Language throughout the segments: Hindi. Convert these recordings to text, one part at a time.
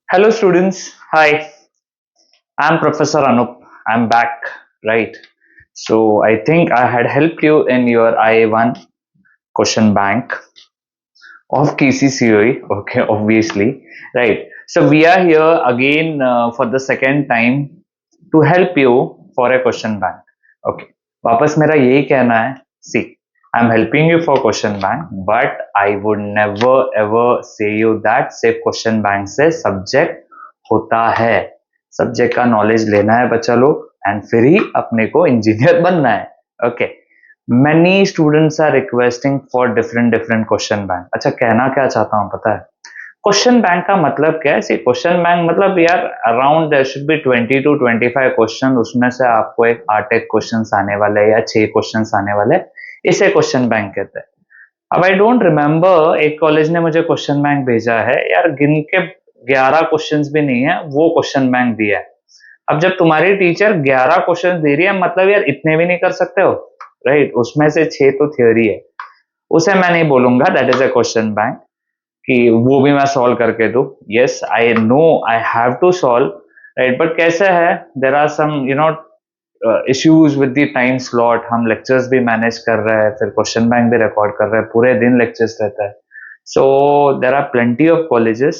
Hello, students. Hi, I'm Professor Anup. I'm back, right? So, I think I had helped you in your IA1 question bank of KCCOE. Okay, obviously, right? So, we are here again for the second time to help you for a question bank. Okay, वापस मेरा यही कहना है. See, I'm helping you for question bank, but I would never ever say you that सिर्फ question bank से subject होता है. सब्जेक्ट का नॉलेज लेना है बच्चा लोग एंड फिर ही अपने को इंजीनियर बनना है. Okay, many students are requesting for different different question bank. अच्छा, कहना क्या चाहता हूँ पता है? क्वेश्चन बैंक का मतलब क्या है? सी, क्वेश्चन बैंक मतलब यार around there should be 20 to 25 question. उसमें से आपको एक 8 क्वेश्चन आने वाले या 6 क्वेश्चन आने वाले, इसे क्वेश्चन बैंक कहते हैं. अब आई डोंट रिमेम्बर, एक कॉलेज ने मुझे क्वेश्चन बैंक भेजा है यार, गिन के 11 क्वेश्चंस भी नहीं है वो क्वेश्चन बैंक दिया है. अब जब तुम्हारी टीचर 11 क्वेश्चन दे रही है मतलब यार इतने भी नहीं कर सकते हो, राइट? उसमें से 6 तो थ्योरी है. उसे मैं नहीं बोलूंगा that is a question bank कि वो भी मैं सॉल्व करके दूं. Yes, I know I have to solve, right? But कैसे है, there are some issues with the time slot. हम लेक्चर्स भी मैनेज कर रहे हैं, फिर क्वेश्चन बैंक भी रिकॉर्ड कर रहे हैं, पूरे दिन लेक्चर्स रहता है. So there are plenty of colleges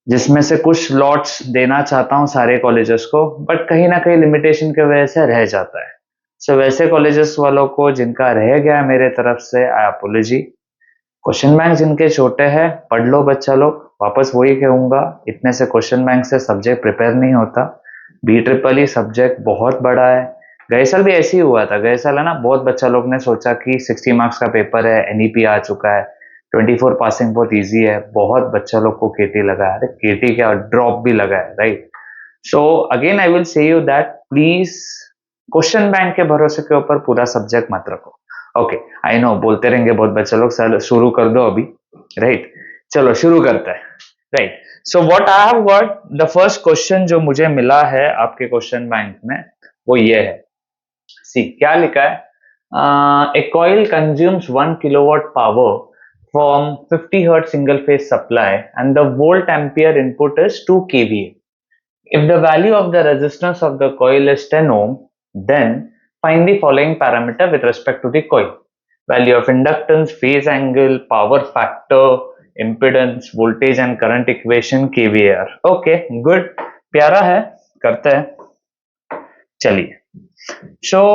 जिसमें से कुछ स्लॉट्स देना चाहता हूँ सारे कॉलेजेस को, बट कहीं ना कहीं लिमिटेशन की वजह से रह जाता है. सो वैसे कॉलेजेस वालों को जिनका रह गया मेरे तरफ से आई अपोलॉजी. क्वेश्चन बैंक जिनके छोटे हैं पढ़ लो बच्चा लोग. वापस वही कहूंगा, इतने से क्वेश्चन बैंक से सब्जेक्ट प्रिपेयर नहीं होता. बी ट्रिपल ई सब्जेक्ट बहुत बड़ा है. गए साल भी ऐसे ही हुआ था. गए साल है ना, बहुत बच्चा लोग ने सोचा कि 60 मार्क्स का पेपर है, एनईपी आ चुका है, 24 पासिंग बहुत इजी है. बहुत बच्चा लोग को केटी लगा है. अरे केटी क्या, ड्रॉप भी लगा है, right? So again I will say you that please question bank के भरोसे के ऊपर पूरा सब्जेक्ट मत रखो. ओके, आई नो बोलते रहेंगे बहुत बच्चे लोग, सर शुरू कर दो अभी, राइट? चलो शुरू करते हैं, right? So what I have got, the first question जो मुझे मिला है आपके क्वेश्चन बैंक में वो ये है. सी, क्या लिखा है? A coil consumes 1 kilowatt power from 50 hertz single phase supply and the volt ampere input is 2 kVA. If the value of the resistance of the coil is 10 ohm, then find the following parameter with respect to the coil: value of inductance, phase angle, power factor, impedance, voltage and current equation, kVAR. Okay, good, प्यारा है, करते हैं. चलिए. सो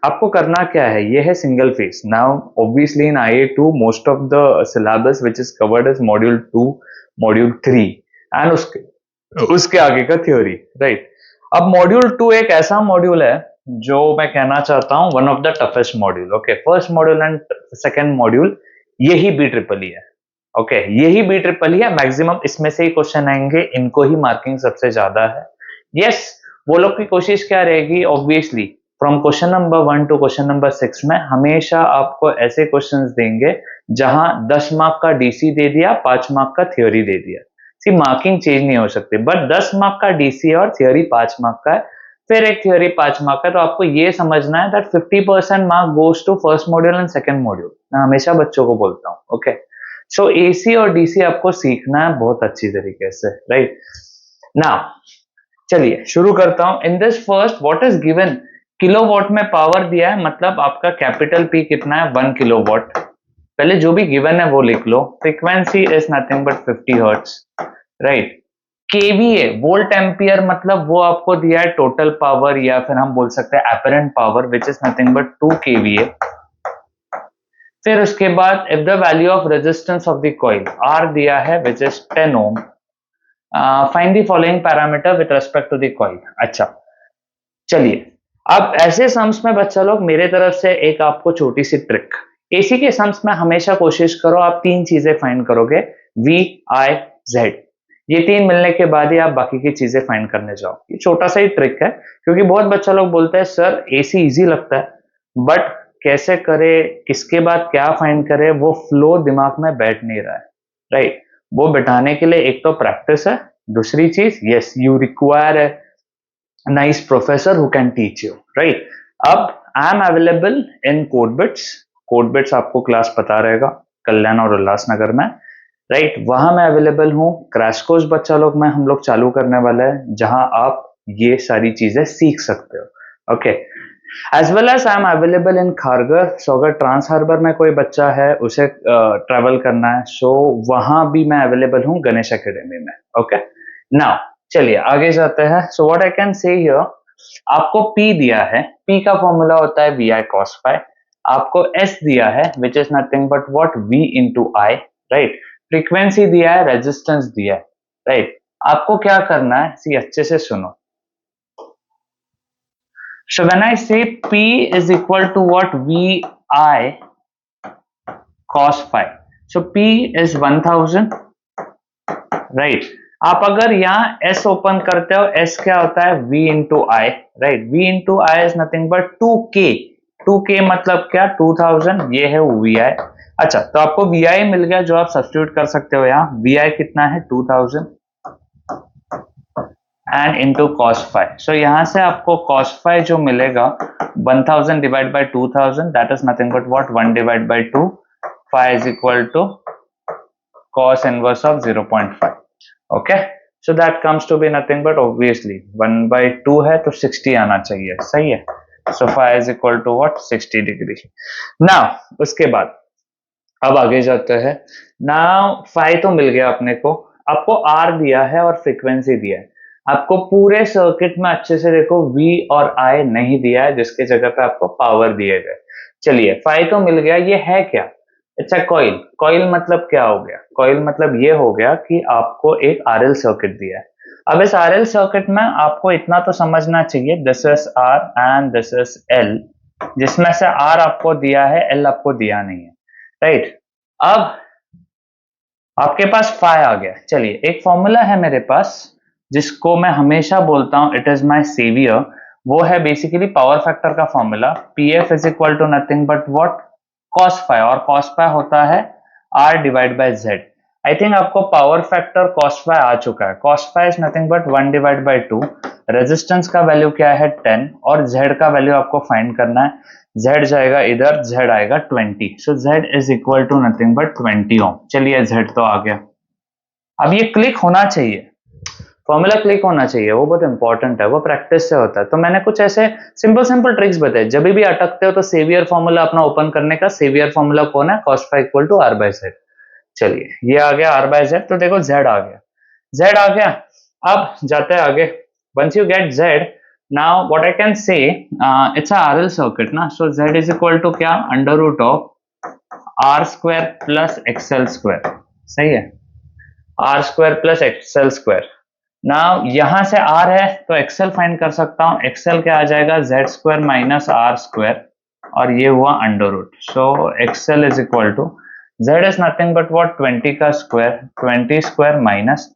आपको करना क्या है, ये है single phase. Now obviously in IA2 most of the syllabus which is covered is module 2, module 3 and उसके आगे का थ्योरी, राइट? अब मॉड्यूल 2 एक ऐसा मॉड्यूल है जो मैं कहना चाहता हूं one of the toughest module. Okay, first module and second module यही बी ट्रिपल ई है. ओके, यही बी ट्रिपल ई है. मैक्सिमम इसमें से ही क्वेश्चन आएंगे, इनको ही मार्किंग सबसे ज्यादा है. यस, वो लोग की कोशिश क्या रहेगी, obviously from question number 1 to question number 6 में हमेशा आपको ऐसे क्वेश्चंस देंगे जहां 10 मार्क का डीसी दे दिया, 5 मार्क का थ्योरी दे दिया. सी, मार्किंग चेंज नहीं हो सकती, बट 10 मार्क का डीसी और थ्योरी 5 मार्क का है, फिर एक थ्योरी 5 मार्क का. तो आपको ये समझना है that 50% mark goes to first module and second module. मैं हमेशा बच्चों को बोलता हूँ. ओके, सो एसी और डीसी आपको सीखना है बहुत अच्छी तरीके से, राइट? नाउ चलिए शुरू करता हूं. In this first what is given, kilowatt में पावर दिया है, मतलब आपका कैपिटल पी कितना है, 1 किलोवाट. पहले जो भी गिवन है वो लिख लो. Frequency is nothing but 50 hertz, right? KVA volt ampere, मतलब वो आपको दिया है टोटल पावर, या फिर हम बोल सकते हैं apparent power which is nothing but 2 kVA. फिर उसके बाद if the value of resistance of the coil R दिया है which is 10 ohm, find the following parameter with respect to the coil. अच्छा, चलिए. अब ऐसे सम्स में बच्चा लोग मेरे तरफ से एक आपको छोटी सी ट्रिक. एसी के सम्स में हमेशा कोशिश करो आप तीन चीजें फाइंड करोगे, वी आई जेड. ये तीन मिलने के बाद ही आप बाकी की चीजें फाइंड करने जाओ. ये छोटा सा ही ट्रिक है, क्योंकि बहुत बच्चा लोग बोलते हैं सर एसी इजी लगता है, बट कैसे करे, किसके बाद क्या फाइंड करे, वो फ्लो दिमाग में बैठ नहीं रहा है, राइट? वो बैठाने के लिए एक तो प्रैक्टिस है, दूसरी चीज यस यू रिक्वायर है nice professor who can teach you, right? अब I am available in Codebits. Codebits आपको क्लास पता रहेगा, कल्याण और उल्लासनगर में. राइट, वहां मैं अवेलेबल हूँ। क्रैश कोर्स बच्चा लोग में हम लोग चालू करने वाले हैं जहां आप ये सारी चीजें सीख सकते हो। Okay, as well as I am available in Kharghar. So अगर ट्रांस हार्बर में कोई बच्चा है उसे ट्रेवल करना है, सो वहां भी मैं अवेलेबल हूँ गणेश एकेडमी में। ओके, नाउ चलिए आगे जाते हैं। सो व्हाट आई कैन से हियर, आपको P दिया है, P का फॉर्मूला होता है VI cos phi। आपको S दिया है which is nothing but what V into I, right. Frequency दिया है, रेजिस्टेंस दिया है, राइट। आपको क्या करना है, सी अच्छे से सुनो। So when I say P is equal to what VI cos phi, so P is 1000, right. आप अगर यहाँ S ओपन करते हो, S क्या होता है V into I, right. V into I is nothing but 2K। 2K मतलब क्या, 2000, ये है VI। अच्छा, तो आपको VI मिल गया जो आप सब्स्टिट्यूट कर सकते हो यहाँ। VI कितना है 2000 and into cos phi. So यहां से आपको कॉस फाइव जो मिलेगा 1000 divide by 2000, that is nothing but what 1 divide by 2। Phi is equal to cos inverse of 0.5। okay, so that comes to be nothing but obviously 1 by 2 है तो 60 आना चाहिए, सही है। so phi is equal to what 60 degree. now उसके बाद अब आगे जाते हैं। now phi तो मिल गया अपने को, आपको R दिया है और फ्रीक्वेंसी दिया है। आपको पूरे सर्किट में अच्छे से देखो V और I नहीं दिया है, जिसके जगह पे आपको पावर दिए गए। चलिए phi तो मिल गया, ये है क्या, अच्छा कॉइल। कॉइल मतलब क्या हो गया, कॉइल मतलब ये हो गया कि आपको एक आरएल सर्किट दिया है। अब इस आरएल सर्किट में आपको इतना तो समझना चाहिए, this is R and this is L, जिसमें से आर आपको दिया है, एल आपको दिया नहीं है, राइट। अब आपके पास फाई आ गया। चलिए एक फॉर्मूला है मेरे पास जिसको मैं हमेशा बोलता हूं, इट इज माय सेवियर। वो है बेसिकली पावर फैक्टर का formula, P F is equal to nothing but what cos phi, और कॉस फाई होता है R divide by Z. I think आपको पावर फैक्टर कॉस फाई आ चुका है। Cos phi is nothing but 1 divide by 2। Resistance का वैल्यू क्या है 10, और जेड का वैल्यू आपको फाइंड करना है। Z जाएगा इधर, Z आएगा 20। So Z is equal to nothing but 20 ohm. चलिए Z तो आ गया। अब ये क्लिक होना चाहिए, फॉर्मूला क्लिक होना चाहिए, वो बहुत इंपॉर्टेंट है, वो प्रैक्टिस से होता है। तो मैंने कुछ ऐसे सिंपल सिंपल ट्रिक्स बताए, जब भी अटकते हो तो सेवियर फॉर्मूला अपना ओपन करने का। सेवियर फॉर्मूला कौन है, cos phi equal to R by Z। चलिए ये आ गया R बाय Z, तो देखो Z आ गया, Z आ गया। अब जाते हैं आगे। once you get Z, now what I can say, it's a RL circuit ना, so Z is equal to क्या, under root of R square plus XL square, सही है। R square plus XL square. Now यहां से R है तो XL फाइंड कर सकता हूं। XL क्या आ जाएगा, Z square minus R square, और ये हुआ under root. So XL is equal to Z is nothing but what 20 का square, 20 square minus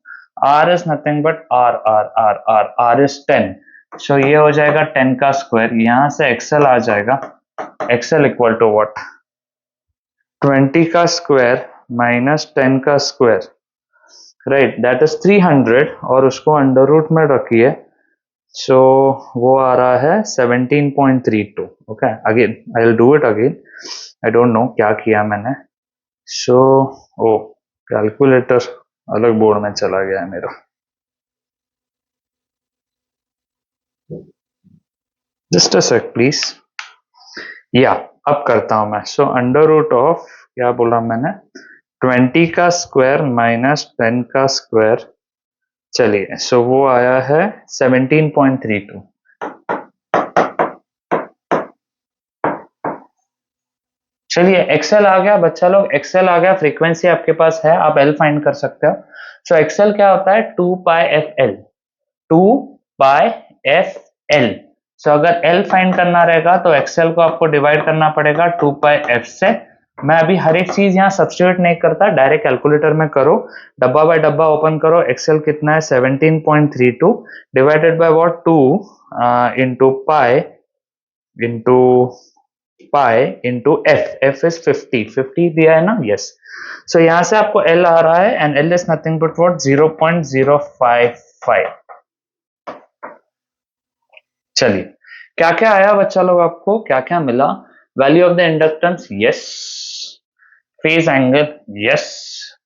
R is nothing but R is 10। So ये हो जाएगा 10 का स्क्वायर, यहां से XL आ जाएगा, XL इक्वल टू व्हाट 20 का स्क्वायर माइनस 10 का स्क्वायर, राइट, दैट इज 300, और उसको अंडर रूट में रखिए। सो वो आ रहा है 17.32। Okay, again I will do it again, I don't know क्या किया मैंने। सो ओ कैलकुलेटर अलग बोर्ड में चला गया है मेरा, जस्ट अ सेक प्लीज। या अब करता हूं मैं। सो अंडर रूट ऑफ क्या बोला मैंने, 20 का स्क्वायर माइनस 10 का स्क्वायर। चलिए सो वो आया है 17.32। चलिए एक्सेल आ गया बच्चा लोग, एक्सेल आ गया, फ्रीक्वेंसी आपके पास है, आप एल फाइंड कर सकते हो। सो एक्सेल क्या होता है, 2 pi F L, 2 pi F L. सो अगर एल फाइंड करना रहेगा तो एक्सेल को आपको डिवाइड करना पड़ेगा 2 पाई एफ से। मैं अभी हर एक चीज यहाँ सब्स्टिट्यूट नहीं करता, डायरेक्ट कैलकुलेटर में करो, डब्बा बाय डब्बा ओपन करो। एक्सेल कितना है 17.32 divided by what 2 into pi into pi into F, F is 50, 50 दिया है ना, यस। सो यहां से आपको एल आ रहा है, and L is nothing but what 0.055। चलिए क्या क्या आया बच्चा लोग, आपको क्या क्या मिला, value of the inductance, yes, phase angle, yes,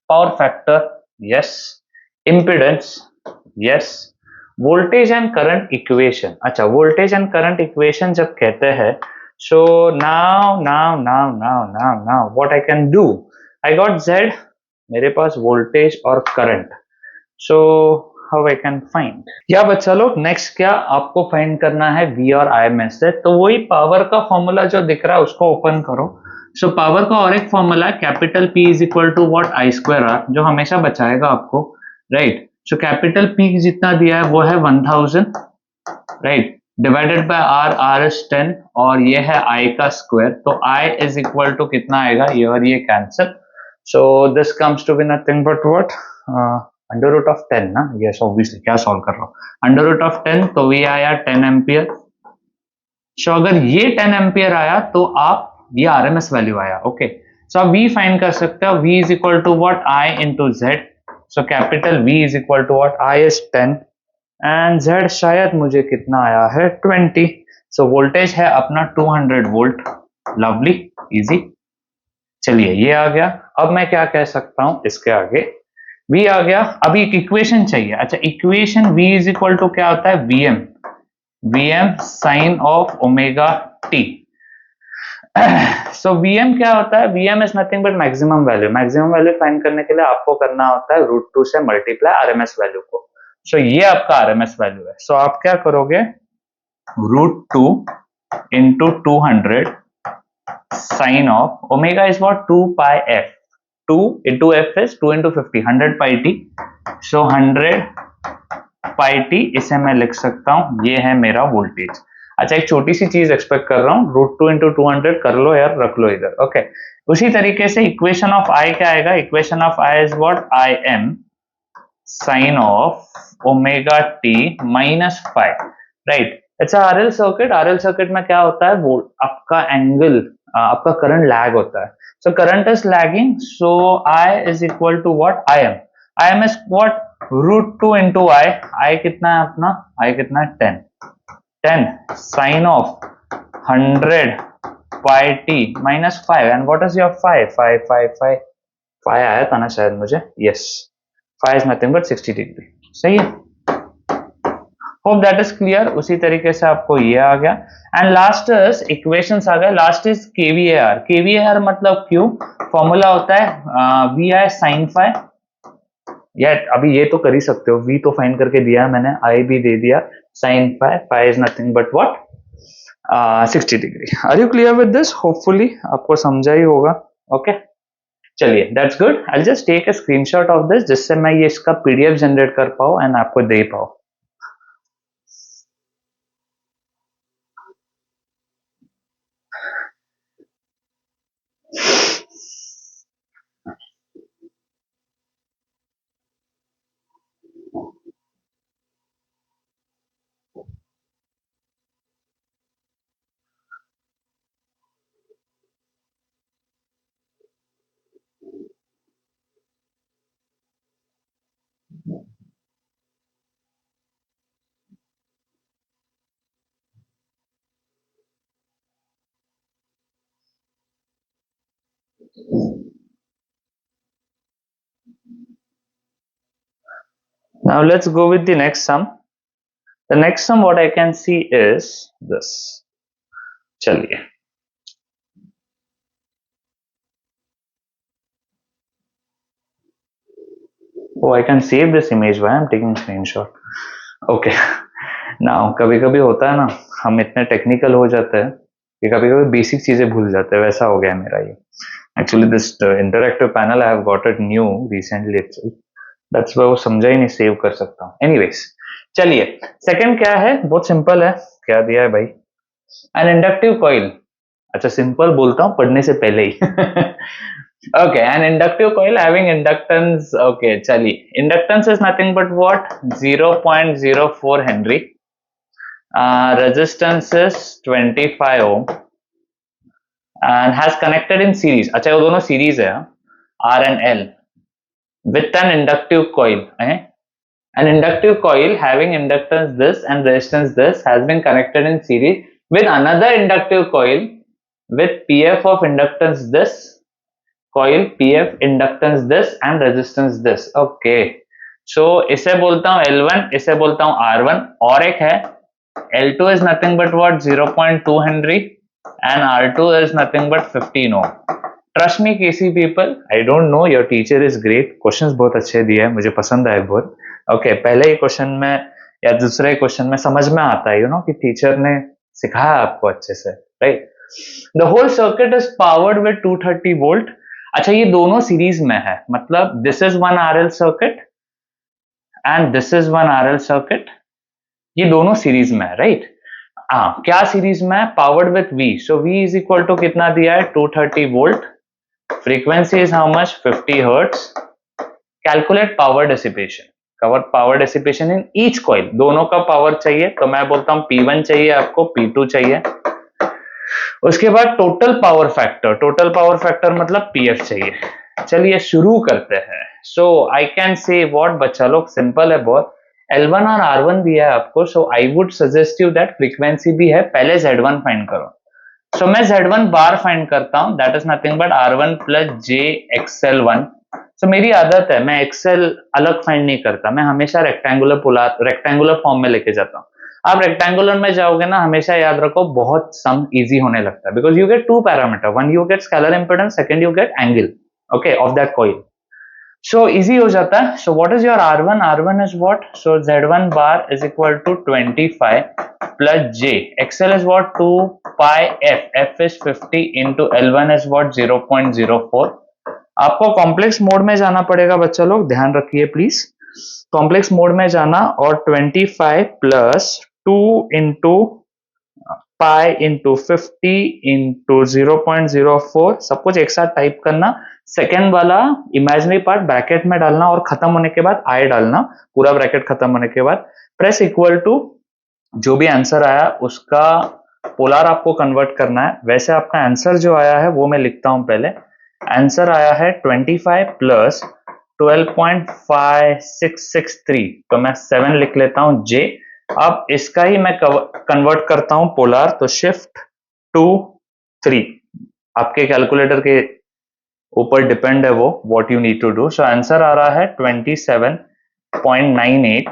power factor, yes, impedance, yes, voltage and current equation. अच्छा, वोल्टेज एंड करंट इक्वेशन जब कहते हैं, so now what I can do, I got Z, मेरे पास वोल्टेज और current, so how I can find. या बच्चा लोग, नेक्स्ट क्या आपको फाइंड करना है, वी और आई में से, तो वही पावर का फॉर्मूला जो दिख रहा है उसको ओपन करो। सो पावर का और एक फॉर्मूला है, capital P is equal to what, I square R, जो हमेशा बचाएगा आपको, राइट। सो कैपिटल P जितना दिया है वो है 1000, right, divided by R, R is 10, और ये है आई का स्क्वायर, तो आई इज इक्वल टू कितना आएगा, ये और ये cancel, so this comes to be nothing but what, under root of 10 ना, यस ऑब्वियसली, क्या सॉल्व कर रहा हूँ, अंडर रूट ऑफ 10, तो ये आया 10 एम्पियर। सो अगर ये 10 एम्पियर आया तो आप, ये आरएमएस वैल्यू आया, ओके। सो आप V फाइंड कर सकते हो, V is equal to what, I into Z, so capital V is equal to what, I is 10 and Z शायद मुझे कितना आया है, 20। सो वोल्टेज है अपना 200 वोल्ट, लवली, इजी। चलिए ये आ गया, अब मैं क्या कह सकता हूं इसके आगे, V आ गया, अभी एक इक्वेशन चाहिए। अच्छा, equation V is equal to क्या होता है, Vm sine of omega T. So Vm क्या होता है, Vm is nothing but maximum value. Maximum value find करने के लिए आपको करना होता है √2 से मल्टीप्लाई आरएमएस वैल्यू को। सो ये आपका आरएमएस वैल्यू है। सो आप क्या करोगे, √2 into 200 sine of omega is what, 2 pi F, 2 into f is 2 into 50, 100 pi t, so 100 pi t, इसे मैं लिख सकता हूं, ये है मेरा वोल्टेज। अच्छा, एक छोटी सी चीज एक्सपेक्ट कर रहा हूं, √2 into 200 कर लो यार, रख लो इधर, ओके। उसी तरीके से इक्वेशन ऑफ I क्या आएगा, equation of I is what, I M sine of omega t minus five, right. अच्छा, आरएल सर्किट में क्या होता है, वो आपका एंगल, आपका करंट लैग होता है। So current is lagging, so I is equal to what, I am is what, √2 into I कितना है अपना, I कितना है 10 sin of 100 pi t minus 5, and what is your 5 आया था ना शायद मुझे, yes, 5 is nothing but 60 degree, सही है। Hope that is clear. उसी तरीके से आपको ये आ गया, एंड लास्ट इक्वेशंस आ गए। Last is केवीएआर। केवीएआर मतलब क्यू, फॉर्मूला होता है वी आई साइन फाई, या अभी ये तो कर ही सकते हो, वी तो फाइंड करके दिया मैंने, आई भी दे दिया, sine phi, phi is nothing but what, 60 degree. Are you clear with this? Hopefully आपको समझा ही होगा, ओके। चलिए, that's good. I just take a screenshot of this, जिससे मैं ये इसका पीडीएफ जनरेट कर पाऊँ एंड आपको दे पाऊँ। Now let's go with the next sum. The next sum what I can see is this. चलिए, oh I can save this image while I'm taking screenshot. Okay. Now कभी कभी होता है ना, हम इतने टेक्निकल हो जाते हैं कि कभी कभी बेसिक चीजें भूल जाते हैं, वैसा हो गया है मेरा ये। Actually this interactive panel I have got it new recently itself. That's why वो समझा ही नहीं, सेव कर सकता हूँ। Anyways, चलिए, सेकंड क्या है, बहुत सिंपल है। क्या दिया है भाई, एन इंडक्टिव कॉइल। अच्छा, सिंपल बोलता हूँ पढ़ने से पहले ही। Okay, an inductive coil having inductance, okay, chaliye, inductance is nothing but what, 0.04 Henry, resistance is 25 ohm and has connected in series, अच्छा वो दोनों series है, R and L, with an inductive coil, an inductive coil having inductance this and resistance this has been connected in series with another inductive coil with PF of inductance this, coil PF, inductance this and resistance this. Okay, so इसे बोलता हूं L1, इसे बोलता हूं R1, और एक है L2 is nothing but what, 0.2 Henry, and R2 is nothing but 15 ohm. Trust me KC people, I don't know, your teacher is great, questions बहुत अच्छे दिए हैं, मुझे पसंद आए बहुत। ओके, पहले ही क्वेश्चन में या दूसरे क्वेश्चन में समझ में आता है कि टीचर ने सिखाया आपको अच्छे से, right. The whole circuit is powered with 230 volt. अच्छा, ये दोनों सीरीज में है, मतलब this is one RL circuit and this is one RL circuit, ये दोनों सीरीज में है, राइट। हाँ, क्या सीरीज में है? Powered with V, so V is equal to कितना दिया है? 230 volt. Frequency is how much? 50 hertz. Calculate power dissipation, cover power dissipation in each coil, दोनों का पावर चाहिए, तो मैं बोलता हूं P1 चाहिए आपको, P2 चाहिए। उसके बाद टोटल पावर फैक्टर मतलब PF चाहिए। चलिए शुरू करते हैं। सो आई कैन से व्हाट बच्चा लोग, सिंपल है बहुत। L1 और R1 दिया है आपको, so I would suggest you that frequency भी है, पहले Z1 फाइंड करो। सो मैं Z1 बार फाइंड करता हूं, that is nothing but R1 plus J XL1। सो मेरी आदत है, मैं एक्सेल अलग फाइंड नहीं करता, मैं हमेशा रेक्टेंगुलर फॉर्म में लेके जाता हूँ। आप रेक्टेंगुलर में जाओगे ना, हमेशा याद रखो बहुत सम इजी होने लगता है, because you get two parameter, one you get scalar impedance, second you get angle, okay, of that coil. So easy हो जाता है। So what is your R1? R1 is what? So Z1 bar is equal to 25 plus J, XL is what? 2 pi F, F is 50 into L1 is what? 0.04। आपको कॉम्प्लेक्स मोड में जाना पड़ेगा बच्चा लोग, ध्यान रखिए प्लीज। कॉम्प्लेक्स मोड में जाना और 25 plus 2 into pi into 50 into 0.04, सब कुछ एक साथ टाइप करना। सेकेंड वाला इमेजिनरी पार्ट ब्रैकेट में डालना और खत्म होने के बाद आई डालना, पूरा ब्रैकेट खत्म होने के बाद प्रेस इक्वल टू, जो भी आंसर आया उसका पोलर आपको कन्वर्ट करना है। वैसे आपका आंसर जो आया है वो मैं लिखता हूं पहले। आंसर आया है 25 प्लस 12.5663, तो मैं 7 लिख लेता हूं J। अब इसका ही मैं कन्वर्ट करता हूं पोलर, तो शिफ्ट 2 3, आपके कैलकुलेटर के ऊपर डिपेंड है वो, what you need to do. So answer आ रहा है 27.98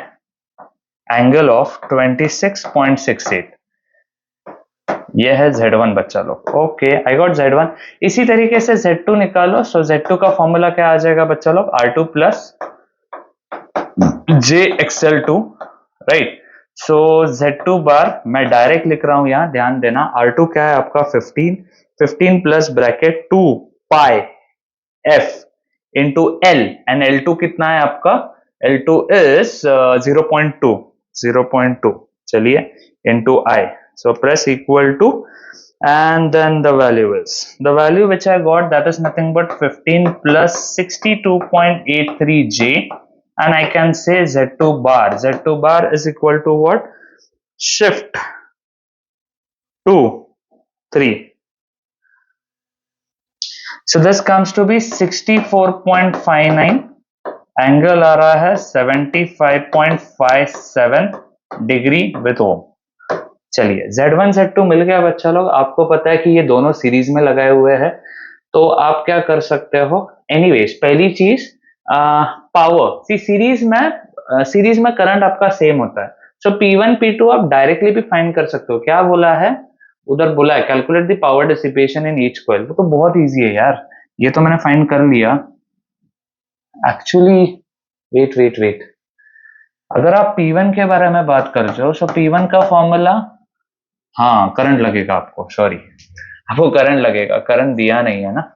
एंगल ऑफ 26.68, ये है Z1 बच्चा लोग। Okay, I got Z1। इसी तरीके से Z2 निकालो। सो Z2 का फॉर्मूला क्या आ जाएगा बच्चा लोग? R2 plus J XL2, right. So Z2 bar मैं डायरेक्ट लिख रहा हूं, यहां ध्यान देना। R2 क्या है आपका? 15 plus bracket 2 pi F into L, and L2 कितना है आपका? L2 इज 0.2, चलिए, into I। So press equal to, and then the value which I got, that is nothing but 15 plus 62.83 J, and I can say Z2 bar. Z2 bar is equal to what? Shift 2 3. So this comes to be 64.59, angle आ रहा है 75.57 डिग्री विथ ओम। चलिए, Z1 Z2 मिल गया बच्चा लोग। आपको पता है कि ये दोनों सीरीज में लगाए हुए हैं, तो आप क्या कर सकते हो? एनीवेज, पहली चीज पावर, सीरीज में करंट आपका सेम होता है। सो P1 P2 आप डायरेक्टली भी फाइंड कर सकते हो। क्या बोला है उधर? बोला है calculate the power dissipation in each coil, तो बहुत इजी है यार, ये तो मैंने फाइंड कर लिया एक्चुअली। वेट, अगर आप P1 के बारे में बात कर रहे हो, सो P1 का फॉर्मूला, हाँ करंट लगेगा आपको, सॉरी, आपको करंट लगेगा, करंट दिया नहीं है ना।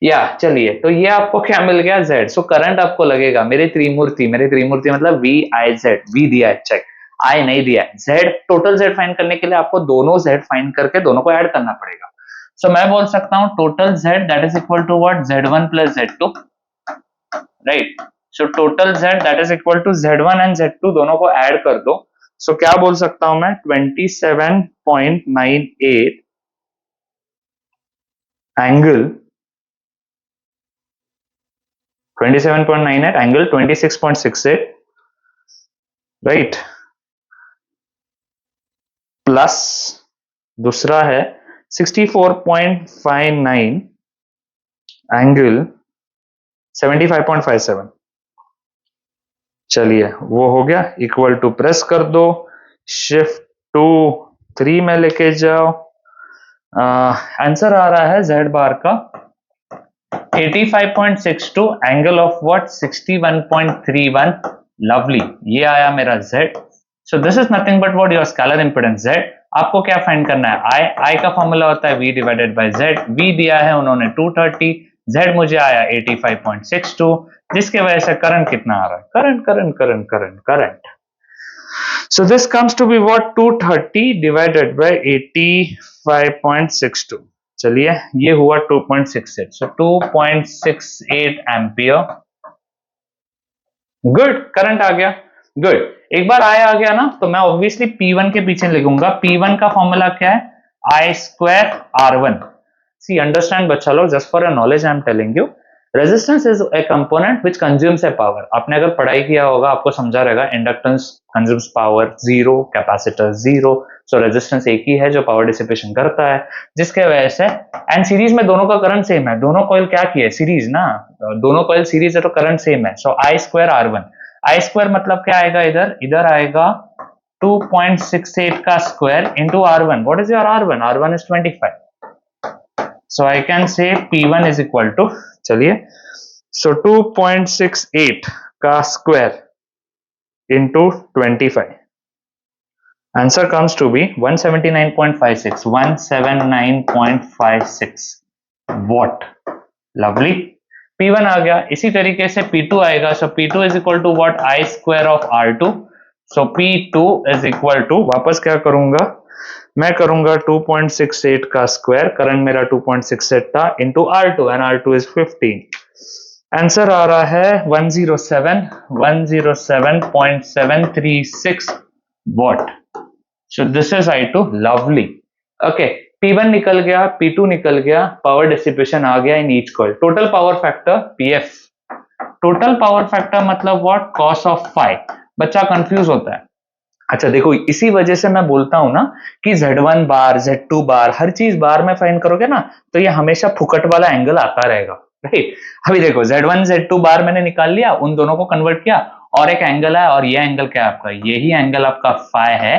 या चलिए, तो ये आपको क्या मिल गया? Z। सो करंट आपको लगेगा, मेरे त्रिमूर्ति मतलब VIZ, V दिया है, चेक, I नहीं दिया है। Z, टोटल Z फाइंड करने के लिए आपको दोनों Z फाइंड करके दोनों को ऐड करना पड़ेगा। सो मैं बोल सकता हूं total Z that is equal to what? Z1 plus Z2, right. So total Z that is equal to Z1 and Z2, दोनों को ऐड कर दो। सो क्या बोल सकता हूं मैं? 27.98 एंगल 27.98 एंगल 26.68, राइट, प्लस दूसरा है 64.59 एंगल 75.57। चलिए वो हो गया, इक्वल टू प्रेस कर दो, शिफ्ट टू 3 में लेके जाओ। आंसर आ रहा है जेड बार का 85.62, एंगल ऑफ व्हाट 61.31। लवली, ये आया मेरा Z. So this is nothing but what your scalar impedance Z. आपको क्या फाइंड करना है, आई, आई का फॉर्मूला होता है v divided bye Z. v दिया है उन्होंने 230, जेड मुझे आया 85.62, जिसके वजह से करंट कितना आ रहा है, current current current current current. So this comes to be what 230 divided by 85.62। चलिए ये हुआ 2.68, so 2.68 एम्पियर। गुड, करंट आ गया, गुड। एक बार आई आ गया ना तो मैं ऑब्वियसली P1 के पीछे लिखूंगा। P1 का फॉर्मूला क्या है, I square R1। C understand बच्चा लोग, just for a knowledge I am telling you, resistance is a component which consumes A power. आपने अगर पढ़ाई किया होगा आपको समझा रहेगा, inductance consumes power zero, capacitor zero, सो रेजिस्टेंस एक ही है जो पावर डिसिपेशन करता है, जिसके वजह से, एंड सीरीज में दोनों का करंट सेम है, दोनों कॉइल क्या किए सीरीज ना, दोनों कॉइल सीरीज है तो करंट सेम है। So I square R1, I square मतलब क्या आएगा, इधर इधर आएगा 2.68 का square into R1। What is your R1? R1 is 25। So I can say P1 is equal to, चलिए, so 2.68 का square into 25, answer comes to be 179.56, 179.56 what. Lovely, P1 आ गया। इसी तरीके से P2 आएगा, so P2 is equal to what, I square of R2, so P2 is equal to, वापस क्या करूंगा, मैं करूंगा 2.68 का स्क्वायर, करंट मेरा 2.68 था, into R2, and R2 is 15। Answer आ रहा है 107.736 watt. So this is I2। Lovely, okay. P1 निकल गया, P2 निकल गया, पावर डिसिपेशन आ गया इन each coil. Total power factor PF, total power factor मतलब व्हाट, कॉस ऑफ फाई। बच्चा कंफ्यूज होता है। अच्छा देखो, इसी वजह से मैं बोलता हूं ना कि Z1 बार, Z2 बार, हर चीज बार में फाइंड करोगे ना तो ये हमेशा फुकट वाला एंगल आता रहेगा, राइट। अभी देखो Z1 Z2 बार मैंने निकाल लिया, उन दोनों को कन्वर्ट किया, और एक एंगल है, और ये एंगल क्या है आपका, यही एंगल आपका फाई है।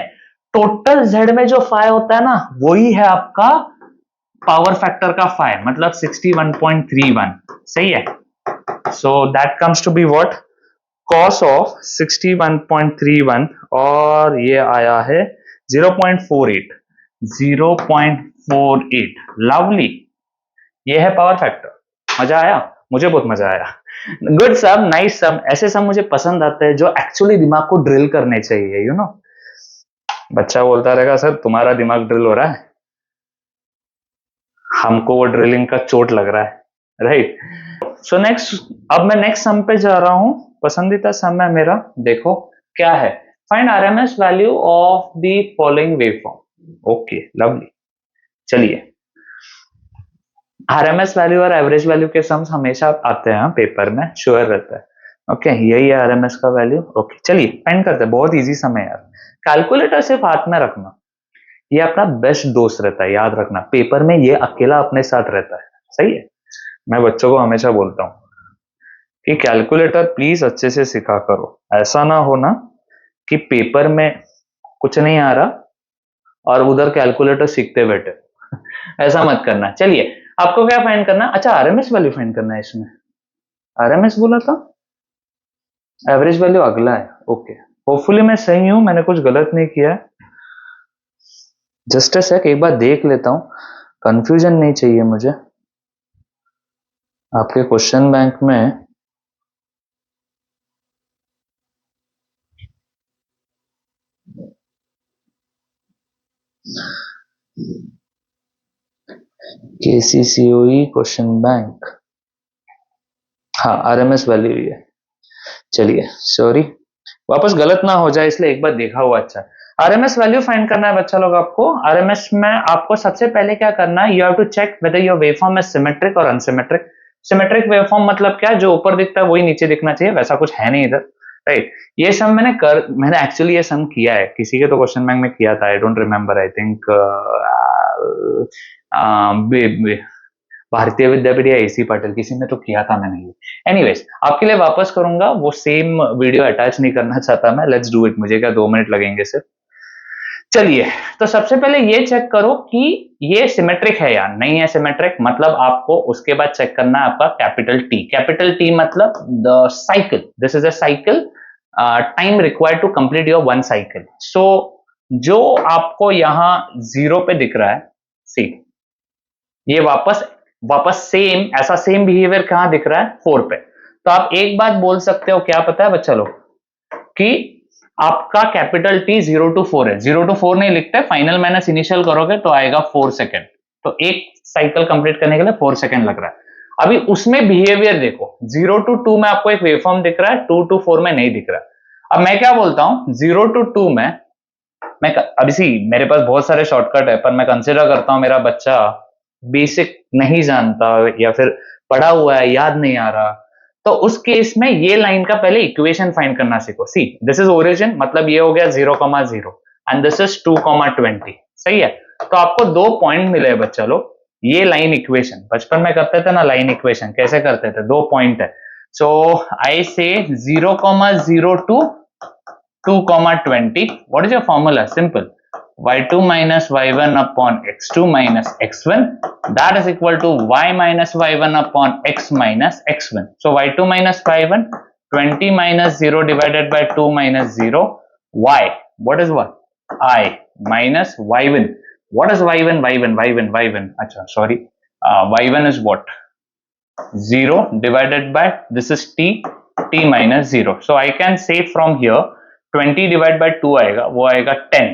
टोटल Z में जो फाई होता है ना, वही है आपका पावर फैक्टर का फाई, मतलब 61.31। सही है। So that comes to be what, cos of 61.31, और ये आया है 0.48, 0.48। लवली, ये है पावर फैक्टर। मजा आया, मुझे बहुत मजा आया। गुड सम, नाइस सम, ऐसे सम मुझे पसंद आते हैं जो एक्चुअली दिमाग को ड्रिल करने चाहिए, यू नो। बच्चा बोलता रहेगा सर तुम्हारा दिमाग ड्रिल हो रहा है, हमको वो ड्रिलिंग का चोट लग रहा है, राइट। सो नेक्स्ट, अब मैं नेक्स्ट सम पे जा रहा हूं। पसंदीदा सम है मेरा, देखो क्या है, find RMS value of the following waveform. Okay lovely, चलिए, आरएमएस वैल्यू और एवरेज वैल्यू के सम्स हमेशा आते हैं पेपर में, श्योर रहता है। ओके यही है आरएमएस का वैल्यू। ओके चलिए फाइंड करते हैं, बहुत इजी सम है यार। कैलकुलेटर सिर्फ हाथ में रखना, ये अपना बेस्ट दोस्त रहता है, याद रखना, पेपर में ये अकेला अपने साथ रहता है, सही है। मैं बच्चों को हमेशा बोलता हूँ कि कैलकुलेटर प्लीज अच्छे से सिखा करो, ऐसा ना हो ना कि पेपर में कुछ नहीं आ रहा और उधर कैलकुलेटर सीखते बैठे। ऐसा मत करना। चलिए आपको क्या फाइंड करना है, अच्छा आरएमएस वैल्यू फाइंड करना है, इसमें आरएमएस बोला था, एवरेज वैल्यू अगला है। ओके होपफुली मैं सही हूं, मैंने कुछ गलत नहीं किया है। जस्ट अ सेक, एक बार देख लेता हूं, कंफ्यूजन नहीं चाहिए मुझे। आपके क्वेश्चन बैंक में KCCOE क्वेश्चन बैंक, हाँ आरएमएस वैल्यू ही है। चलिए सॉरी, वापस गलत ना हो जाए इसलिए एक बार देखा हुआ अच्छा। आरएमएस वैल्यू फाइंड करना है बच्चा लोग आपको। आरएमएस में आपको सबसे पहले क्या करना है, you have to check whether your waveform is symmetric और अनसिमेट्रिक। सिमेट्रिक वेवफॉर्म मतलब क्या, जो ऊपर दिखता है वही नीचे दिखना चाहिए, वैसा कुछ है नहीं इधर, राइट। ये सम मैंने एक्चुअली ये सम किया है, किसी के तो क्वेश्चन बैंक में किया था, I don't remember, I think भारतीय विद्यापीठ या एसी पाटिल, किसी ने तो किया था, मैंने ये। एनीवेज, आपके लिए वापस करूंगा, वो सेम वीडियो अटैच नहीं करना चाहता मैं, लेट्स डू इट, मुझे क्या 2 मिनट लगेंगे सिर्फ। चलिए, तो सबसे पहले ये चेक करो कि ये सिमेट्रिक है या नहीं है सिमेट्रिक, मतलब आपको उसके बाद चेक करना है आपका कैपिटल टी। कैपिटल टी मतलब the cycle, this is a cycle, time required to complete your one cycle. So जो आपको यहां 0 पे दिख रहा है, सी, ये वापस वापस सेम, ऐसा सेम बिहेवियर कहां दिख रहा है, 4 पे। तो आप एक बात बोल सकते हो, क्या पता है बच्चा लोग, कि आपका कैपिटल टी 0 to 4 है। 0 to 4 नहीं लिखते, फाइनल माइनस इनिशियल करोगे तो आएगा 4 सेकेंड। तो एक साइकिल कंप्लीट करने के लिए 4 सेकेंड लग रहा है। अभी उसमें बिहेवियर देखो, 0 to 2 में आपको एक वेवफॉर्म दिख रहा है, 2 to 4 में नहीं दिख रहा है। अब मैं क्या बोलता हूं, 0 to 2 में मैं अभी सी, मेरे पास बहुत सारे शॉर्टकट है, पर मैं कंसिडर करता हूं मेरा बच्चा बेसिक नहीं जानता या फिर पढ़ा हुआ है याद नहीं आ रहा, तो उस केस में ये लाइन का पहले इक्वेशन फाइंड करना सीखो। सी, दिस इज ओरिजिन, मतलब ये हो गया 0,0 एंड दिस इज 2,20, सही है। तो आपको 2 पॉइंट मिले बच्चा लोग, ये लाइन इक्वेशन बचपन में करते थे ना, लाइन इक्वेशन कैसे करते थे, 2 पॉइंट है। सो आई से 0,0 to 2,20, what is your formula? Simple, y2 minus y1 upon x2 minus x1, that is equal to y minus y1 upon x minus x1. So y2 minus y1, 20 minus 0 divided by 2 minus 0, y, what is what? I minus y1. What is y1? y1, acha, sorry, y1 is what? 0 divided by, this is t minus 0. So I can say from here 20 divided by 2 आएगा, वो आएगा 10,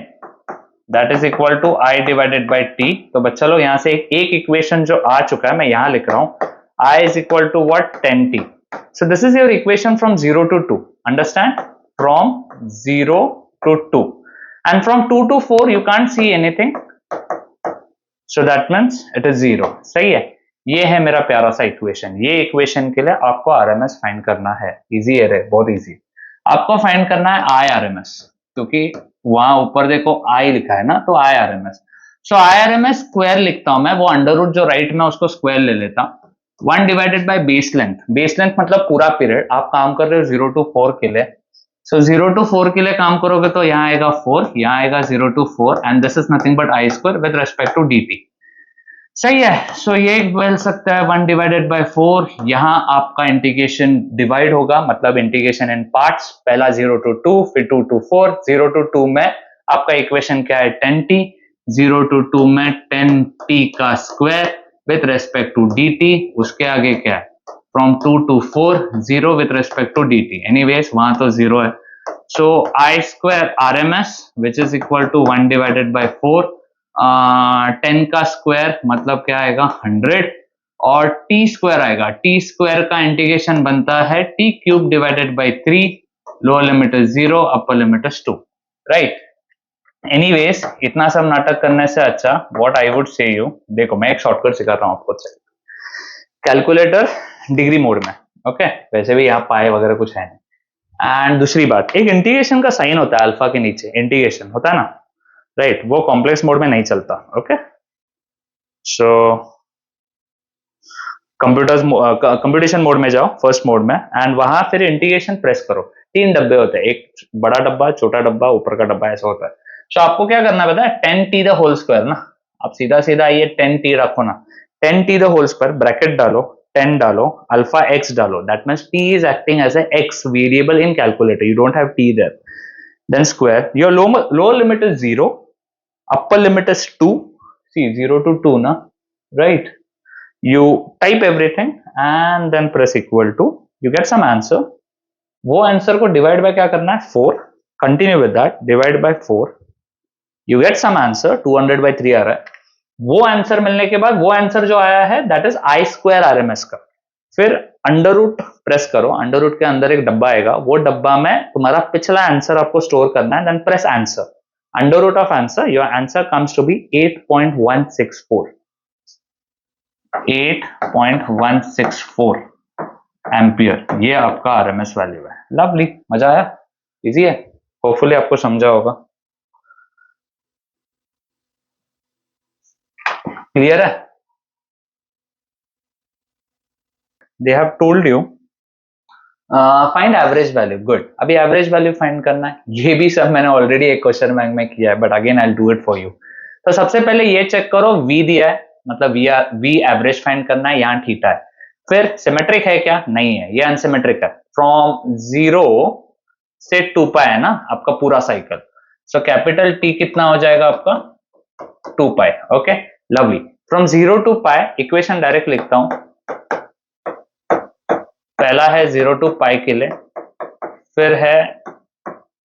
that is equal to I divided by t. तो बच्चा लोग यहां से एक इक्वेशन जो आ चुका है, मैं यहां लिख रहा हूं, I is equal to what, 10t। So this is your equation from 0 to 2, understand, from 0 to 2, and from 2 to 4 you can't see anything, so that means it is 0, सही है। ये है मेरा प्यारा सा इक्वेशन। ये इक्वेशन के लिए आपको आरएमएस फाइंड करना है, इजी है रे, बहुत इजी। आपको फाइंड करना है आई आरएमएस, क्योंकि वहां ऊपर देखो आई लिखा है ना, तो आई आरएमएस। सो आई आरएमएस स्क्वायर लिखता हूं मैं, वो अंडर रूट जो राइट में उसको स्क्वायर ले लेता हूं, 1 divided by base length. Base length मतलब पूरा पीरियड, आप काम कर रहे हो 0 to 4 के लिए। सो 0 to 4 के लिए काम करोगे तो यहाँ आएगा 4, यहाँ आएगा 0 to 4, and this is nothing but I square with respect to dt, सही है। सो ये बोल सकता है 1 डिवाइडेड बाय 4, यहां आपका इंटीग्रेशन डिवाइड होगा, मतलब इंटीग्रेशन इन पार्ट्स, पहला 0 to 2, फिर 2 to 4। 0 to 2 में आपका इक्वेशन क्या है, 10t, 0 to 2 में 10t का square with respect to dt, उसके आगे क्या है, from 2 to 4, 0 with respect to dt, anyways वहां तो 0 है। So I square R M S which is equal to 1 divided by 4, 10 का स्क्वायर मतलब क्या आएगा, 100, और टी स्क्वायर आएगा, टी स्क्वायर का इंटीग्रेशन बनता है T cube divided by 3, lower limit is 0, upper limit is 2, right. Anyways, इतना सब नाटक करने से अच्छा what I would say you, देखो मैं एक शॉर्टकट सिखाता हूं आपको, कैलकुलेटर डिग्री मोड में, ओके, वैसे भी यहाँ पाए वगैरह कुछ है नहीं। एंड दूसरी बात, एक इंटीग्रेशन का साइन होता है अल्फा के नीचे, इंटीग्रेशन होता है ना, राइट, वो कॉम्प्लेक्स मोड में नहीं चलता, ओके। सो कंप्यूटेशन मोड में जाओ, फर्स्ट मोड में, एंड वहां फिर इंटीग्रेशन प्रेस करो। 3 डब्बे होते हैं, एक बड़ा डब्बा, छोटा डब्बा, ऊपर का डब्बा, ऐसा होता है। सो आपको क्या करना पता है, 10t द होल स्क्वायर ना, आप सीधा सीधा ये 10t रखो ना, 10t the whole square, bracket डालो, 10 डालो, अल्फा x डालो, that means t is acting as a x variable in calculator, you don't have t there, then square, your lower limit is 0, upper limit is 2, see 0 to 2 na, right, you type everything and then press equal to, you get some answer। वो आंसर को डिवाइड बाय क्या करना है, 4, continue with that, divide by 4, you get some answer, 200 by 3 आ रहा है। वो आंसर मिलने के बाद वो आंसर जो आया है that is I square R M S का, फिर अंडर रूट प्रेस करो, अंडर रूट के अंदर एक डब्बा आएगा, वो डब्बा में तुम्हारा पिछला आंसर आपको स्टोर करना है, then press answer, under root of answer, your answer comes to be 8.164, 8.164 ampere, ये आपका आरएमएस वैल्यू है। लवली, मजा आया, इजी है, होपफुली आपको समझा होगा, क्लियर है। They have told you find average value. Good, अभी एवरेज वैल्यू फाइंड करना है। ये भी सब मैंने ऑलरेडी एक क्वेश्चन बैंक में किया है, but again I will do it for you. तो सबसे पहले ये चेक करो, v दिया है, मतलब वी एवरेज फाइंड करना है, यहाँ थीटा है। फिर सिमेट्रिक है क्या? नहीं है, ये अनसिमेट्रिक है। फ्रॉम 0 से 2 पाई है ना आपका पूरा साइकिल। सो कैपिटल T कितना हो जाएगा आपका? 2 pi. Okay, lovely. From 0 to pi equation direct लिखता हूं। पहला है 0 टू पाई के लिए, फिर है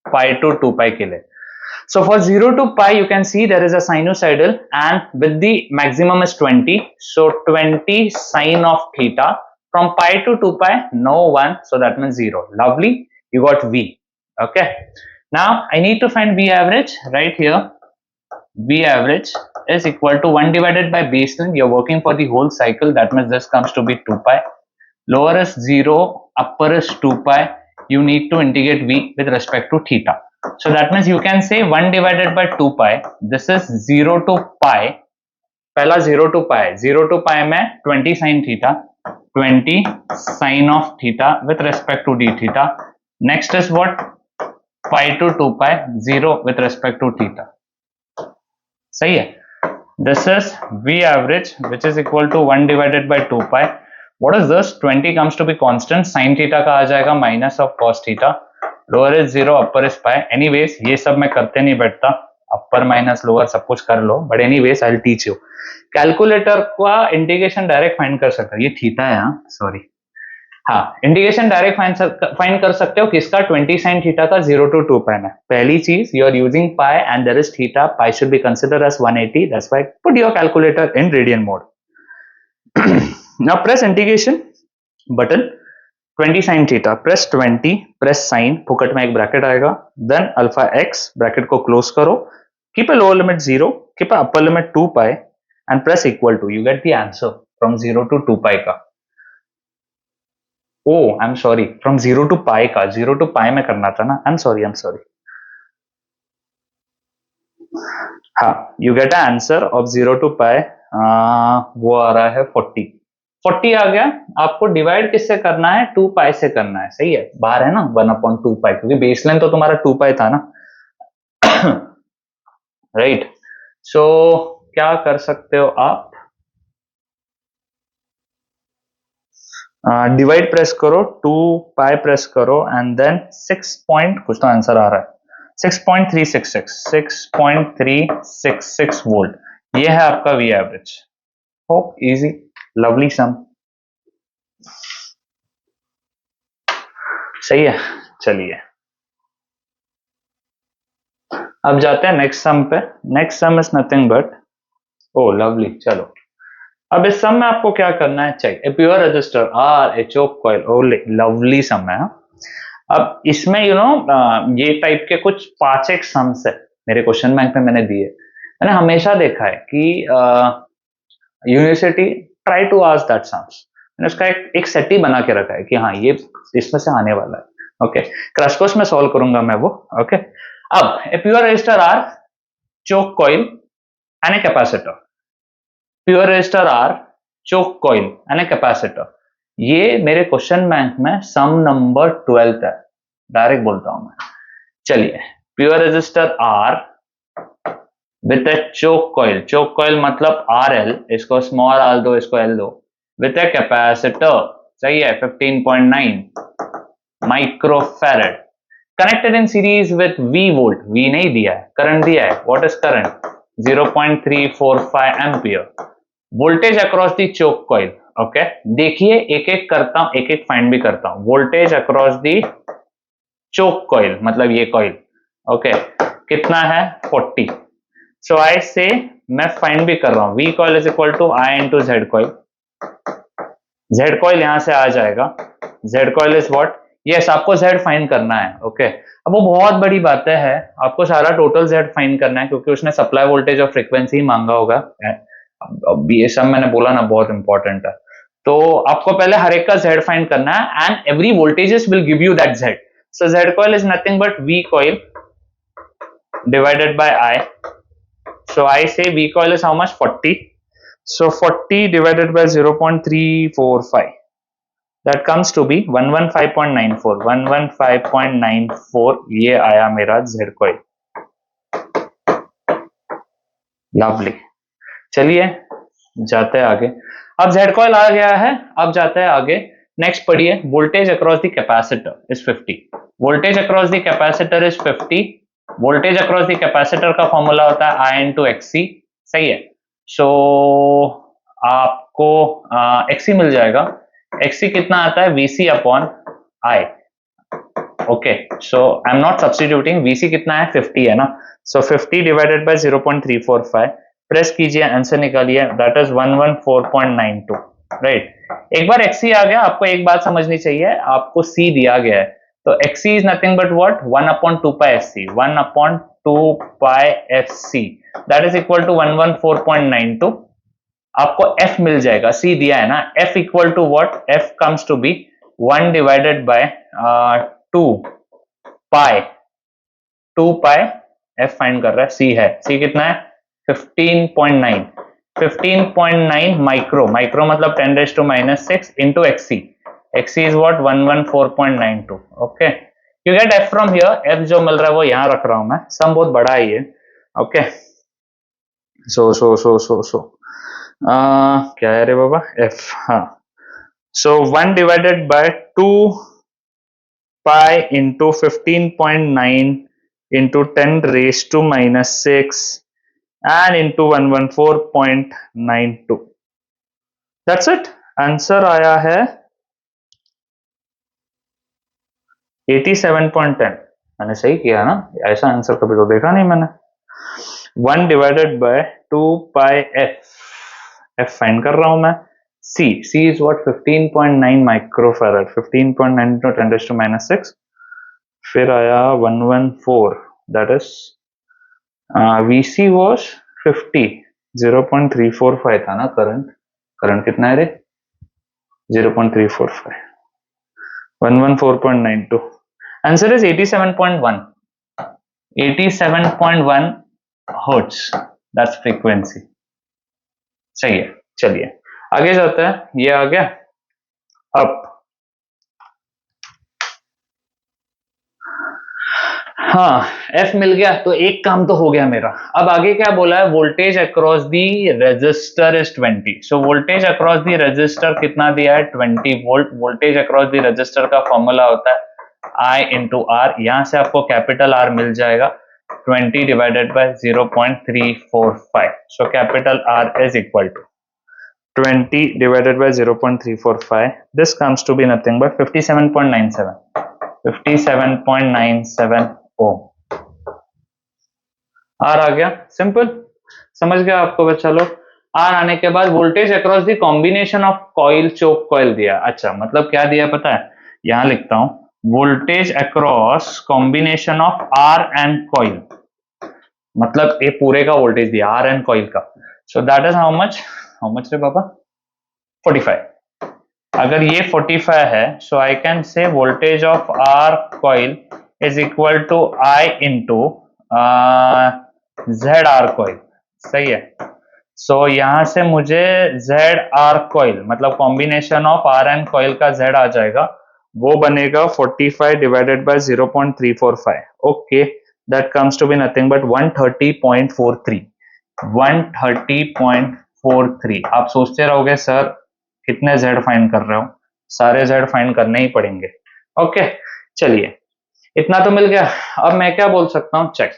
पाई टू 2 पाई के लिए। So for 0 to pi, you can see there is a sinusoidal, and with the maximum is 20. So 20 sine of theta from pi to 2 pi, no 1. So that means 0. Lovely. You got V. Okay. Now I need to find V average right here. V average is equal to 1 divided by base length. You're working for the whole cycle. That means this comes to be 2 pi. Lower is 0, upper is 2 pi. You need to integrate V with respect to theta. So that means you can say 1 divided by 2 pi. This is 0 to pi. पहला 0 to pi, 0 to pi में 20 sin theta, 20 sin of theta with respect to d theta. Next is what? Pi to 2 pi, 0 with respect to theta. सही है? This is V average, which is equal to 1 divided by 2 pi. What is this? 20 comes to be constant. Sin theta का आ जाएगा minus of cos theta. Lower is 0, upper is pi. Anyways, ये सब मैं करते नहीं बैठता, अपर माइनस लोअर सब कुछ कर लो, but anyways I will teach you. Calculator का इंटीग्रेशन डायरेक्ट फाइंड कर सकते हो। ये थीटा है, हाँ सॉरी, हाँ इंटीग्रेशन डायरेक्ट फाइंड कर सकते हो किसका? 20 sin थीटा का 0 to 2 pi में। पहली चीज, you are using pi and there is theta, pi should be considered as 180, that's why put your calculator in radian mode. Now press integration button. 20 sin theta, press 20, press sine, फुकट में एक ब्रैकेट आएगा, देन अल्फा एक्स, ब्रैकेट को क्लोज करो, keep a lower limit 0, keep a upper limit 2 pi and press equal to, you get the answer from 0 to 2 pi का। Oh I am sorry, from 0 to pi का, 0 to पाई में करना था ना, आई एम सॉरी। हाँ, you get a answer of 0 to pi, वो आ रहा है 40। 40 आ गया। आपको डिवाइड किससे करना है? 2 पाई से करना है, सही है, बाहर है ना 1/2 पाई, क्योंकि बेस लाइन तो तुम्हारा 2 पाई था ना। राइट, सो क्या कर सकते हो आप? डिवाइड प्रेस करो, 2 पाई प्रेस करो एंड देन 6 पॉइंट कुछ तो आंसर आ रहा है, 6.366 वोल्ट। ये है आपका V average. Hope easy, lovely sum. सही है, चलिए अब जाते हैं नेक्स्ट सम पे। Next sum is nothing but, oh lovely, चलो अब इस सम में आपको क्या करना है? Check a pure register or a choke coil, oh lovely sum है। अब इसमें ये टाइप के कुछ 5 एक सम्स है मेरे क्वेश्चन बैंक में मैंने दिए। मैंने हमेशा देखा है कि university try to ask that sums, मैंने उसका एक सेट ही बना के रखा है कि हाँ ये इसमें से आने वाला है। ओके, क्रैश कोर्स में सॉल्व करूंगा मैं वो। ओके, अब a pure register R, choke coil and a capacitor. Pure register R, choke coil and a capacitor. ये मेरे क्वेश्चन बैंक में सम नंबर 12 है, डायरेक्ट बोलता हूं मैं। चलिए, pure resistor R with a choke coil मतलब RL, इसको स्मॉल r दो, इसको L दो, विथ ए कैपेसिटर, सही है, 15.9 microfarad, connected in series with V volt. V नहीं दिया है, करंट दिया है। What is current? 0.345 ampere. Voltage across the choke coil. Okay, देखिए एक एक करता हूं, एक एक फाइंड भी करता हूं। Voltage across the choke coil मतलब ये कॉइल, ओके, कितना है? 40। सो आई से, मैं फाइंड भी कर रहा हूं, V coil is equal to I into Z coil. Z coil यहां से आ जाएगा। Z coil is what? Yes, आपको जेड फाइंड करना है। ओके, अब वो बहुत बड़ी बात है, आपको सारा टोटल जेड फाइंड करना है, क्योंकि उसने सप्लाई वोल्टेज और फ्रीक्वेंसी मांगा होगा। अब ये सब मैंने बोला ना, बहुत इंपॉर्टेंट है। तो आपको पहले हर एक का जेड फाइंड करना है and every voltages will give you that Z. So Z coil is nothing but V coil divided by I. So I say V coil is how much? 40. So 40 divided by 0.345. That comes to be 115.94 115.94 ये आया मेरा जेड कॉइल। लवली। चलिए जाते हैं आगे। अब जेड कॉइल आ गया है, अब जाते हैं आगे। नेक्स्ट पढ़िए, voltage across the capacitor is 50। Voltage across the capacitor is 50। Voltage across the capacitor का फॉर्मूला होता है आई इनटू एक्सी। सही है। सो आपको एक्सी मिल जाएगा। एक्सी कितना आता है, VC upon I. Okay, so I am not substituting. VC कितना है, 50 है ना। सो 50 डिवाइडेड बाय 0.345, प्रेस कीजिए, आंसर निकालिए, दैट इज 114.92। राइट। एक बार एक्सी आ गया, आपको एक बात समझनी चाहिए, आपको सी दिया गया है तो XC is nothing but what, 1/2 pi F C. 1/2 pi F C that is equal to 114.92। आपको एफ मिल जाएगा, सी दिया है ना। F equal to what, F comes to be 1 divided by 2 pi. 2 pi F find कर रहा है, सी है, सी कितना है 15.9। 15.9 माइक्रो, माइक्रो मतलब 10⁻⁻6 into XC. XC is what, 114.92। Okay, you get F from here. F जो मिल रहा है वो यहां रख रहा हूं मैं, सम बहुत बड़ा है ये। ओके, सो क्या है रे बाबा, एफ। हाँ, सो 1 divided by 2 pi into 15.9 into 10⁻⁻6 and into 114.92। That's it। Answer आया है 87.10। मैंने सही किया ना, ऐसा आंसर कभी तो देखा नहीं मैंने। 1 divided by 2 pi F, F find कर रहा हूं मैं। सी, सी इज व्हाट, 15.9 माइक्रोफैराड। 15.9 into 10⁻⁻6, फिर आया 114, दैट इज VC was 50। 0.345 था ना करंट। करंट कितना है रे, 0.345। 114.92। Answer is 87.1। 87.1 hertz, that's frequency. सही है। चलिए आगे जाते हैं, ये आ गया। अब हाँ, एफ मिल गया तो एक काम तो हो गया मेरा। अब आगे क्या बोला है, voltage across the resistor is 20। So voltage across the resistor कितना दिया है, 20 volt. Voltage across the resistor का फॉर्मूला होता है I इंटू आर। यहां से आपको कैपिटल आर मिल जाएगा, 20 divided by 0.345। So capital R is equal to 20 divided by 0.345। This comes to be nothing but 57.97। 57.97 ohm. R आ गया, सिंपल, समझ गया आपको बच्चा लोग। आर आने के बाद voltage across the combination of coil, choke coil दिया। अच्छा, मतलब क्या दिया पता है, यहां लिखता हूं, voltage across combination of R and coil, मतलब ये पूरे का वोल्टेज दिया आर एंड कॉइल का। So that is how much रे बाबा, 45। अगर ये 45 है, so I can say voltage of R coil is equal to I into Z R coil. सही है। सो यहां से मुझे जेड आर कॉइल मतलब combination of R and coil का जेड आ जाएगा, वो बनेगा 45 divided by 0.345। Okay, that comes to be nothing but 130.43। 130.43। आप सोचते रहोगे सर कितने जेड फाइंड कर रहे हो, सारे जेड फाइंड करने ही पड़ेंगे। ओके, चलिए इतना तो मिल गया। अब मैं क्या बोल सकता हूं, चेक।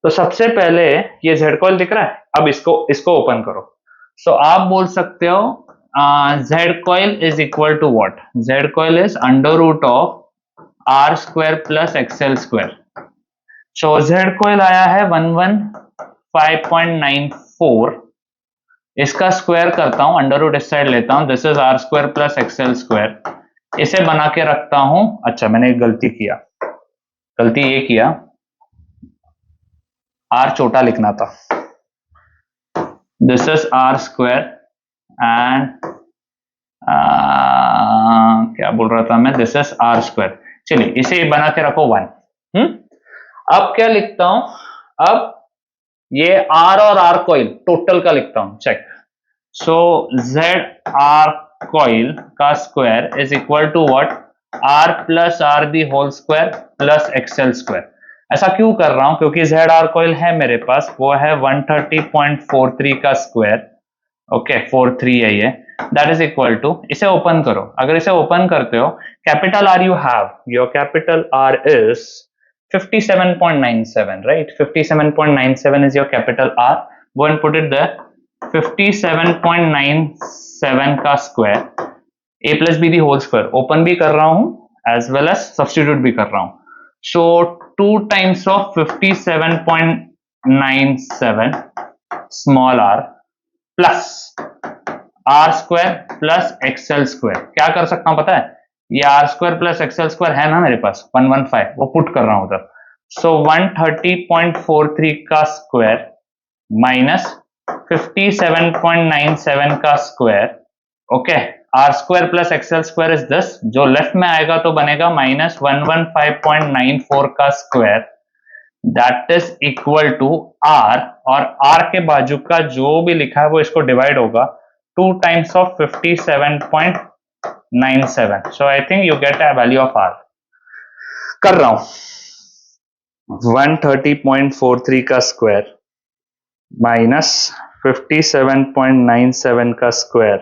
तो सबसे पहले ये जेड कॉइल दिख रहा है, अब इसको ओपन करो। सो आप बोल सकते हो Z coil is equal to what, Z coil is under root of R square plus XL square. So Z coil आया है 115.94। इसका स्क्वायर करता हूं, अंडर रूट इस साइड लेता हूं, this is R square plus XL square. इसे बना के रखता हूं। अच्छा, मैंने एक गलती किया, गलती ये किया, आर छोटा लिखना था। This is R square and क्या बोल रहा था मैं, दिस इज आर स्क्वायर। चलिए इसे बना के रखो 1। अब क्या लिखता हूं, अब ये आर और आर कॉइल टोटल का लिखता हूं, check. So Z R coil का square is equal to what, R plus R the whole square plus XL square. ऐसा क्यों कर रहा हूं, क्योंकि जेड आर कॉइल है मेरे पास, वो है 130.43 का स्क्वायर, ओके 43 है ये, दैट इज इक्वल टू, इसे ओपन करो, अगर इसे ओपन करते हो, capital R you have, your capital R is 57.97, right? 57.97 is your capital R. Go and put it there. 57.97 का square, a plus b the whole square, open भी कर रहा हूं एज वेल एज सब्सटीट्यूट भी कर रहा हूं। So 2 times of 57.97 small r plus R square plus XL square, क्या कर सकता हूं पता है, ये R square plus XL square है ना मेरे पास 115, वो पुट कर रहा हूं उधर। सो 130.43 का स्क्वायर माइनस 57.97 का square, okay, R square plus XL square is this, जो लेफ्ट में आएगा तो बनेगा माइनस 115.94 का square, that is equal to R, और आर के बाजू का जो भी लिखा है वो इसको डिवाइड होगा 2 times of 57.97, so I think you get a value of r, कर रहा हूं 130.43 का स्क्वायर माइनस 57.97 का स्क्वायर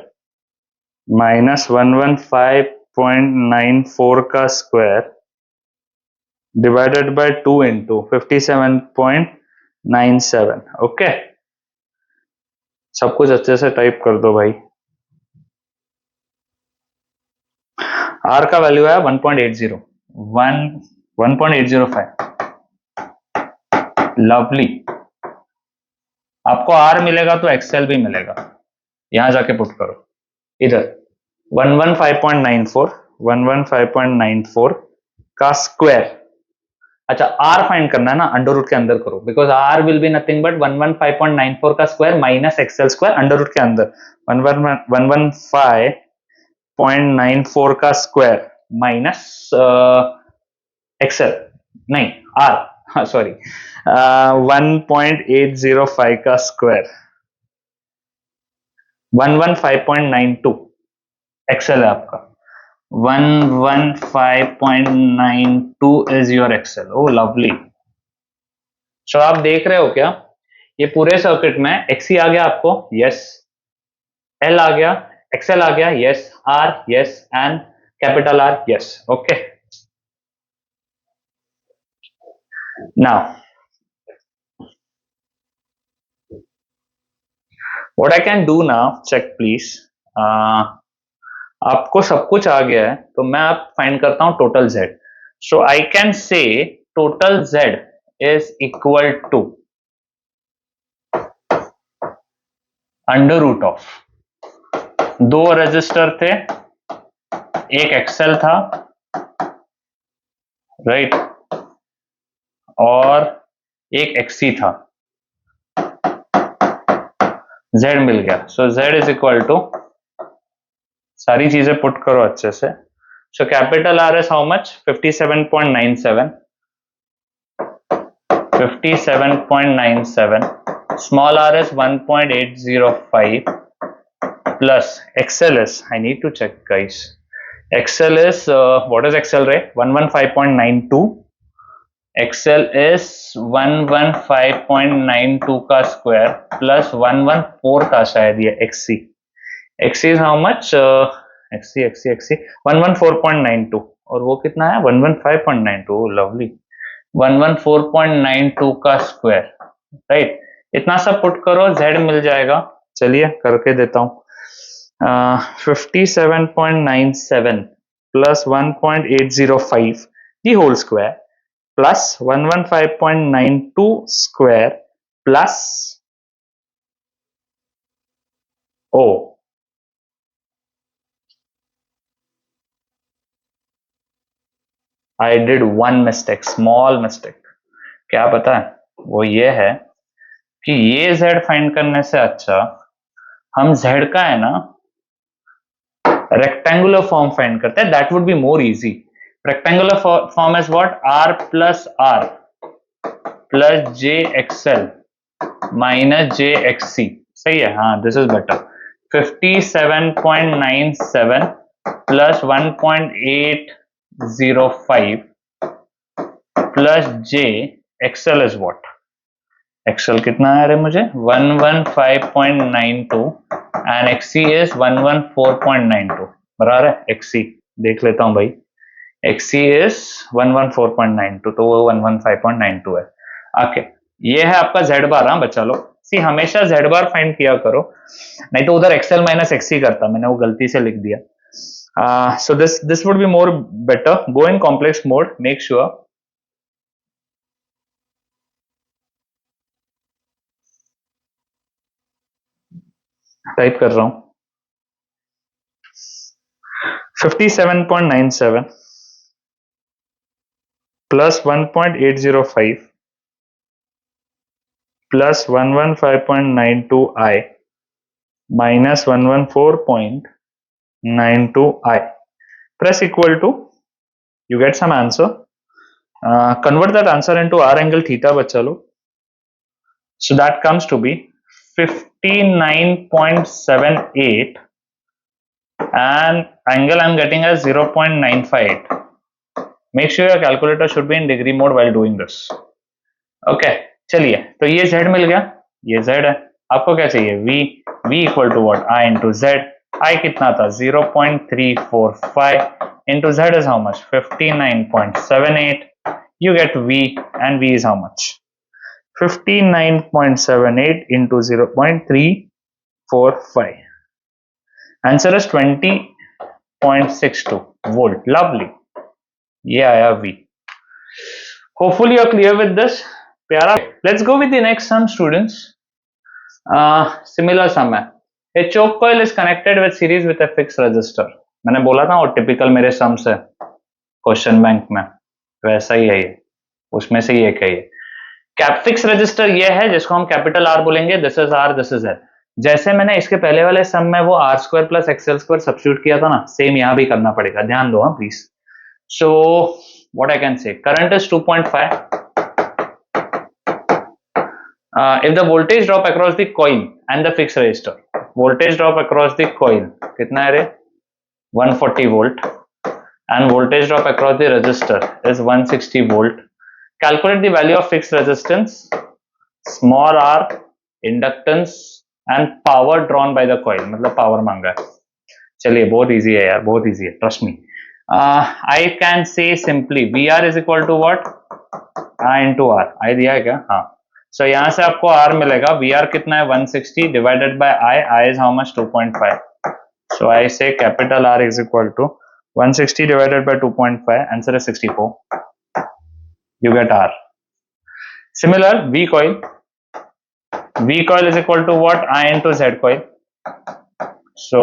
माइनस 115.94 का square divided by 2 into 57.97, okay. सब कुछ अच्छे से टाइप कर दो भाई। आर का वैल्यू है 1.80, 1.805, लवली। आपको आर मिलेगा तो एक्सएल भी मिलेगा, यहां जाके पुट करो इधर, 115.94 का स्क्वायर, अच्छा आर फाइंड करना है ना, अंडर रूट के अंदर करो, because R will be nothing but 115.94 का square minus XL square under root के अंदर, 115.94 का स्क्वायर माइनस एक्सएल, नहीं आर, सॉरी 1.805 का स्क्वायर, 115.92 एक्सएल है आपका, 115.92 is your XL, oh lovely. सो आप देख रहे हो क्या, ये पूरे सर्किट में एक्सी आ गया आपको, यस, एल आ गया, एक्सएल आ गया, yes, R yes, and capital R yes, okay. Now what I can do now, check please, आपको सब कुछ आ गया है तो मैं आप फाइंड करता हूं total Z. So I can say total Z is equal to under root of, दो रजिस्टर थे, एक एक्सएल था, राइट, और एक एक्सी था, जेड मिल गया। सो जेड इज इक्वल टू, सारी चीजें पुट करो अच्छे से। सो capital R is how much, 57.97, 57.97, small r is 1.805 plus XL is, I need to check guys, XL is what is XL ray, 115.92, XL is 115.92 का स्क्वायर प्लस 114 का शायद ये XC, XC is how much, XC 114.92, और वो कितना है 115.92, लवली, 114.92 का स्क्वायर, राइट, इतना सब पुट करो, जेड मिल जाएगा। चलिए करके देता हूं, 57.97 plus 1.805 the whole square plus 115.92 square plus, oh I did one mistake, small mistake, क्या पता है, वो ये है कि ये z फाइंड करने से अच्छा हम z का है ना रेक्टेंगुलर फॉर्म फाइंड करते हैं, that would be more easy. Rectangular form is what, r plus J XL minus जे एक्ससी, सही है, हाँ this is better. 57.97 plus 1.805 plus j. XL is what? XL कितना आ रहा है मुझे? 115.92 and XC is 114.92. बराबर है? XC देख लेता हूं भाई. XC is 114.92, तो वो 115.92 है. ओके, ये है आपका Z बार. हाँ बच्चा लोग, सी हमेशा Z बार फाइंड किया करो, नहीं तो उधर XL माइनस XC करता, मैंने वो गलती से लिख दिया. So this would be more better. Go in complex mode. Make sure. Type कर रहा हूं. 57.97 plus 1.805 plus 115.92i minus 114.92i. Press equal to. You get some answer. Convert that answer into r angle theta, bachcha log. So that comes to be 59.78 and angle I'm getting as 0.958. Make sure your calculator should be in degree mode while doing this. Okay, चलिए, तो ये Z मिल गया, ये Z है. आपको क्या चाहिए? V equal to what? I into Z. I कितना था? 0.345 into Z is how much? 59.78. You get V, and V is how much? 59.78 into 0.345. Answer is 20.62 volt. Lovely. ये आया V. Hopefully you're clear with this. प्यारा. Let's go with the next sum, students. Similar sum है. A choke coil is connected with series with a fixed resistor. मैंने बोला था वो टिपिकल मेरे सम्स है क्वेश्चन बैंक में, वैसा ही है ये, उसमें से ये क्या है. फिक्स रजिस्टर ये है जिसको हम कैपिटल आर बोलेंगे. This is R, this is L. जैसे मैंने इसके पहले वाले सम में वो R square plus XL square substitute किया था ना, सेम यहां भी करना पड़ेगा. ध्यान दो हाँ please. So what I can से, current is 2.5. if the voltage drop across the coil and the fixed resistor, voltage drop across the coil कितना है रे? 140 volt, and voltage drop across the resistor is 160 volt. Calculate the value of fixed resistance, small r, inductance and power drawn by the coil. मतलब power मांगा है. चलिए बहुत इजी है यार, बहुत इजी है, trust me. I can say simply VR is equal to what? I into R. I दिया है क्या? हाँ. So यहाँ से आपको R मिलेगा. VR कितना है? 160 divided by I. I is how much? 2.5. So I say capital R is equal to 160 divided by 2.5. Answer is 64. You get R. Similar, V coil. V coil is equal to what? I into Z coil. So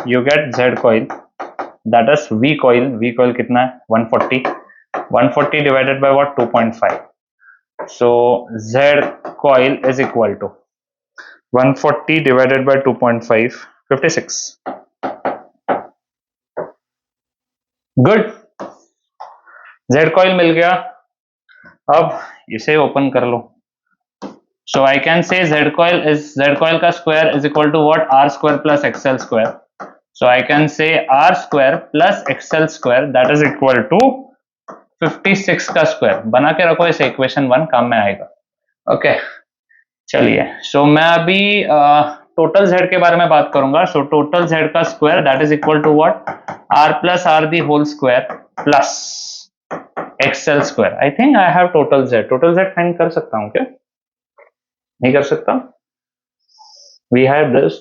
you get Z coil. That is V coil. V coil कितना है? 140. 140 divided by what? 2.5. So Z coil is equal to 140 divided by 2.5, 56. Good. Z coil मिल गया. अब इसे ओपन कर लो. So I can say Z coil का square is equal to what? R square plus XL square. So I can say R square plus XL square, that is equal to 56 का स्क्वायर. बना के रखो इसे, इक्वेशन 1 काम में आएगा. ओके चलिए. सो मैं अभी टोटल Z के बारे में बात करूंगा. सो टोटल Z का square that is equal to what? R plus R the whole square plus XL square. I think I have total Z. Total Z find कर सकता हूं क्या? नहीं कर सकता. वी हैव दिस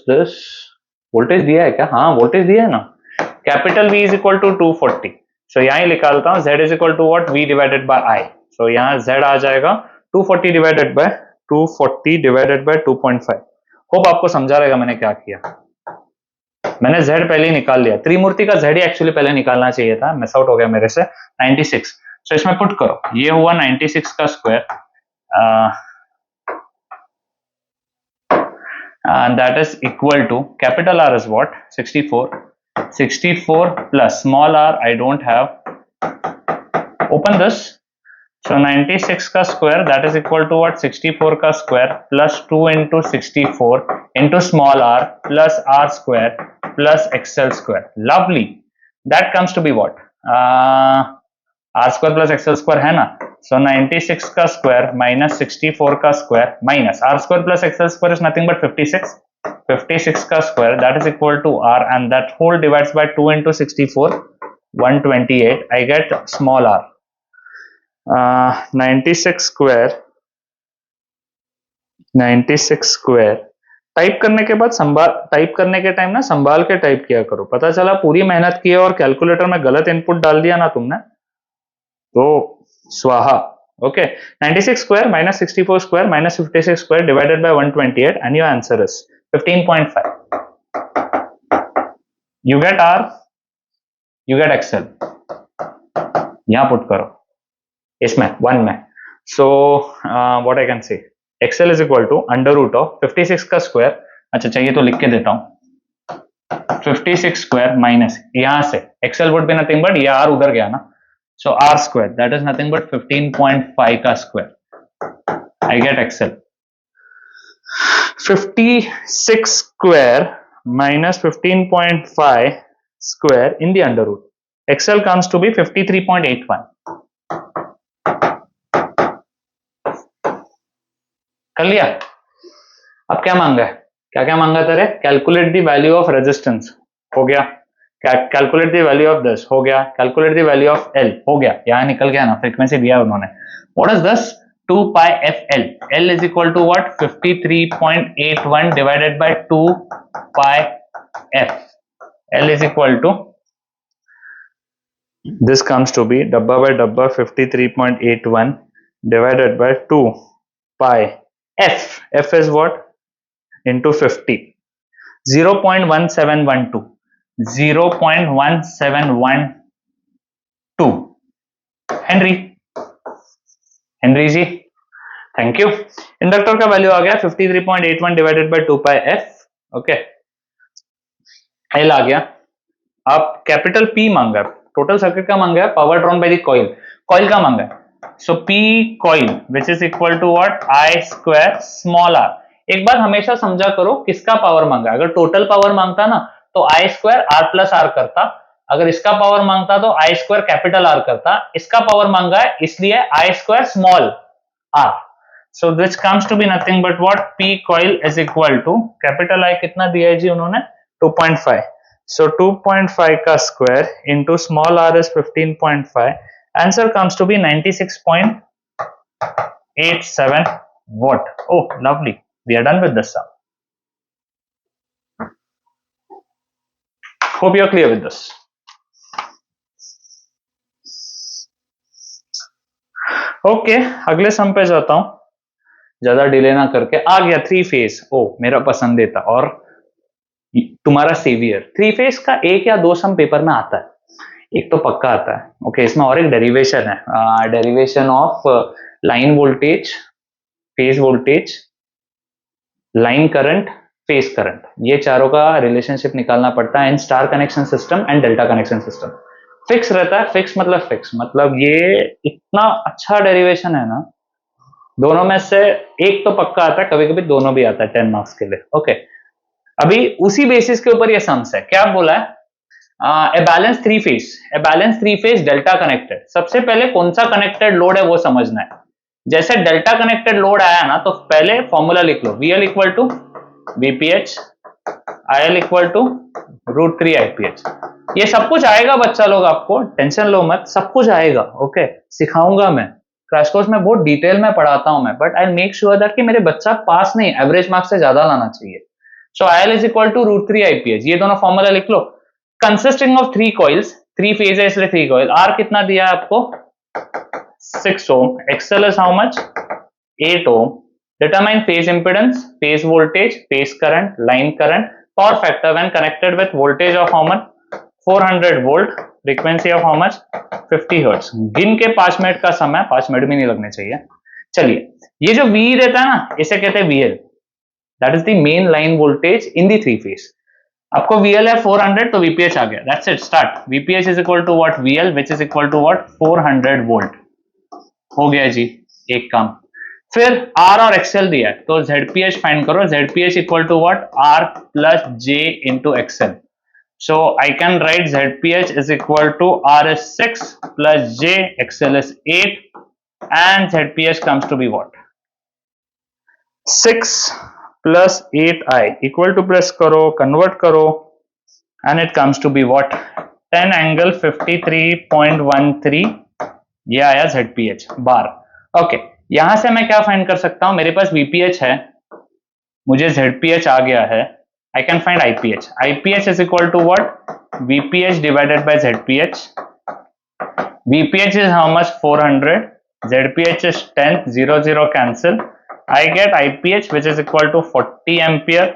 वोल्टेज दिया है क्या? हाँ वोल्टेज दिया है ना. Capital V is equal to 240. So यहाँ ही निकालता हूँ. Z is equal to what? V divided by I. So यहाँ Z आ जाएगा 240 डिवाइडेड बाय 2.5. होप आपको समझा रहेगा मैंने क्या किया. मैंने Z पहले ही निकाल लिया. त्रिमूर्ति का Z ही एक्चुअली पहले निकालना चाहिए था, मिस आउट हो गया मेरे से. 96. सो इसमें पुट करो. ये हुआ 96 का square. That is equal to capital R is what? 64. 64 plus small r I don't have. Open this. So 96 का square that is equal to what 64 का square plus 2 into 64 into small R plus R square plus XL square. Lovely. That comes to be what R square plus XL square है ना. सो 96 का स्क्वायर माइनस 64 का square minus R square plus XL square is nothing but 56. 56 का square that is equal to R and that whole divides bye 2 into 64 128. I get small r. 96 square type करने के बाद टाइप करने के टाइम ना संभाल के टाइप किया करो. पता चला पूरी मेहनत की है और कैलकुलेटर में गलत इनपुट डाल दिया ना तुमने तो स्वाहा. Okay. 96 square minus 64 square minus 56 square divided by 128 and your answer is 15.5. You get r, you get excel. यहां पुट करो इसमें 1 में. So what I can say XL is equal to under root of 56 का स्क्वायर. अच्छा चाहिए तो लिख के देता हूं. 56 स्क्वायर माइनस यहां से XL would be nothing but ये आर उधर गया ना. So R square that is nothing but 15.5 का square. I get XL 56 square minus 15.5 square in the under root. Excel comes to be 53.81. कर लिया. अब क्या मांगा है. क्या क्या मांगा तेरे. Calculate the value of resistance हो गया. Calculate the value of this हो गया. Calculate the value of L हो गया. यहां निकल गया ना फ्रीक्वेंसी दिया उन्होंने. What is this 2 pi f l. L is equal to what 53.81 divided by 2 pi f. L is equal to this comes to be dabba by dabba 53.81 divided by 2 pi f. F is what into 50. 0.1712. 0.1712 henry. Henry जी थैंक यू. इंडक्टर का वैल्यू आ गया 53.81 divided by 2 pi F. Okay. L आ गया. आप कैपिटल पी मांगा है. टोटल सर्किट का मांगा है. Power drawn by the coil. Coil का मांगा है. So P coil which is equal to what I square small R. एक बार हमेशा समझा करो किसका पावर मांगा. अगर टोटल पावर मांगता ना तो आई स्क्वायर आर प्लस आर करता. अगर इसका पावर मांगता तो आई स्क्वायर कैपिटल आर करता. इसका पावर मांगा है इसलिए I square small R. So this comes to be nothing but what P coil is equal to capital I कितना दिया है जी उन्होंने 2.5. सो 2.5 का square into small R is 15.5. Answer comes to be 96.87 watt. Oh lovely, we are done with this sum. Hope you are clear with this. Okay अगले सम पे जाता हूं ज्यादा डिले ना करके. आ गया 3 फेज. ओ मेरा पसंदीदा और तुम्हारा सेवियर. 3 फेज का एक या दो सम पेपर में आता है. एक तो पक्का आता है. ओके इसमें और एक डेरिवेशन है. Derivation of line voltage phase voltage line current phase current. ये चारों का रिलेशनशिप निकालना पड़ता है in star connection system and delta connection system. Fix रहता है. फिक्स मतलब ये इतना अच्छा डेरिवेशन है ना. दोनों में से एक तो पक्का आता है. कभी कभी दोनों भी आता है 10 मार्क्स के लिए. ओके अभी उसी बेसिस के ऊपर ये सम्स है. क्या बोला है. A balance three phase delta connected. सबसे पहले कौन सा कनेक्टेड लोड है वो समझना है. जैसे डेल्टा कनेक्टेड लोड आया ना तो पहले फॉर्मूला लिख लो. VL equal to VPH, IL equal to √3 IPH. ये सब कुछ आएगा बच्चा लोग. आपको टेंशन लो मत. सब कुछ आएगा. ओके सिखाऊंगा मैं. क्रैश कोर्स में बहुत डिटेल में पढ़ाता हूं मैं. But I make sure that कि मेरे बच्चा पास नहीं एवरेज मार्क्स से ज्यादा लाना चाहिए. So IL is equal to √3 IPH. ये दोनों फॉर्मूला लिख लो. Consisting of 3 coils. 3 फेज है इसलिए 3 कॉइल. आर कितना दिया है आपको 6 ohm. XL is how much 8 ohm. Determine phase impedance, phase voltage, phase current, line current, power factor when connected with voltage of how much 400 volt, frequency of how much 50 hertz. गिन के 5 मिनट का समय. 5 मिनट भी नहीं लगने चाहिए. चलिए ये जो V देता है ना इसे कहते हैं VL. That is the main line voltage in the 3 phase. आपको VL है 400 तो VPH आ गया. That's it. Start. VPH is equal to what VL which is equal to what 400 volt. हो गया जी एक काम। फिर R और XL दिया है तो ZPH फाइंड करो। ZPH equal to what? R plus J into XL। So I can write ZPH is equal to R is 6 plus J, XL is 8 and ZPH comes to be what? 6 plus 8I equal to press करो, convert करो and it comes to be what? 10 angle 53.13 ये आया ZPH बार। ओके, यहां से मैं क्या फाइंड कर सकता हूं? मेरे पास VPH है, मुझे ZPH आ गया है। I can find IPH. IPH is equal to what? VPH divided by ZPH. VPH is how much? 400. ZPH is 10. 0 0 cancel. I get IPH which is equal to 40 ampere.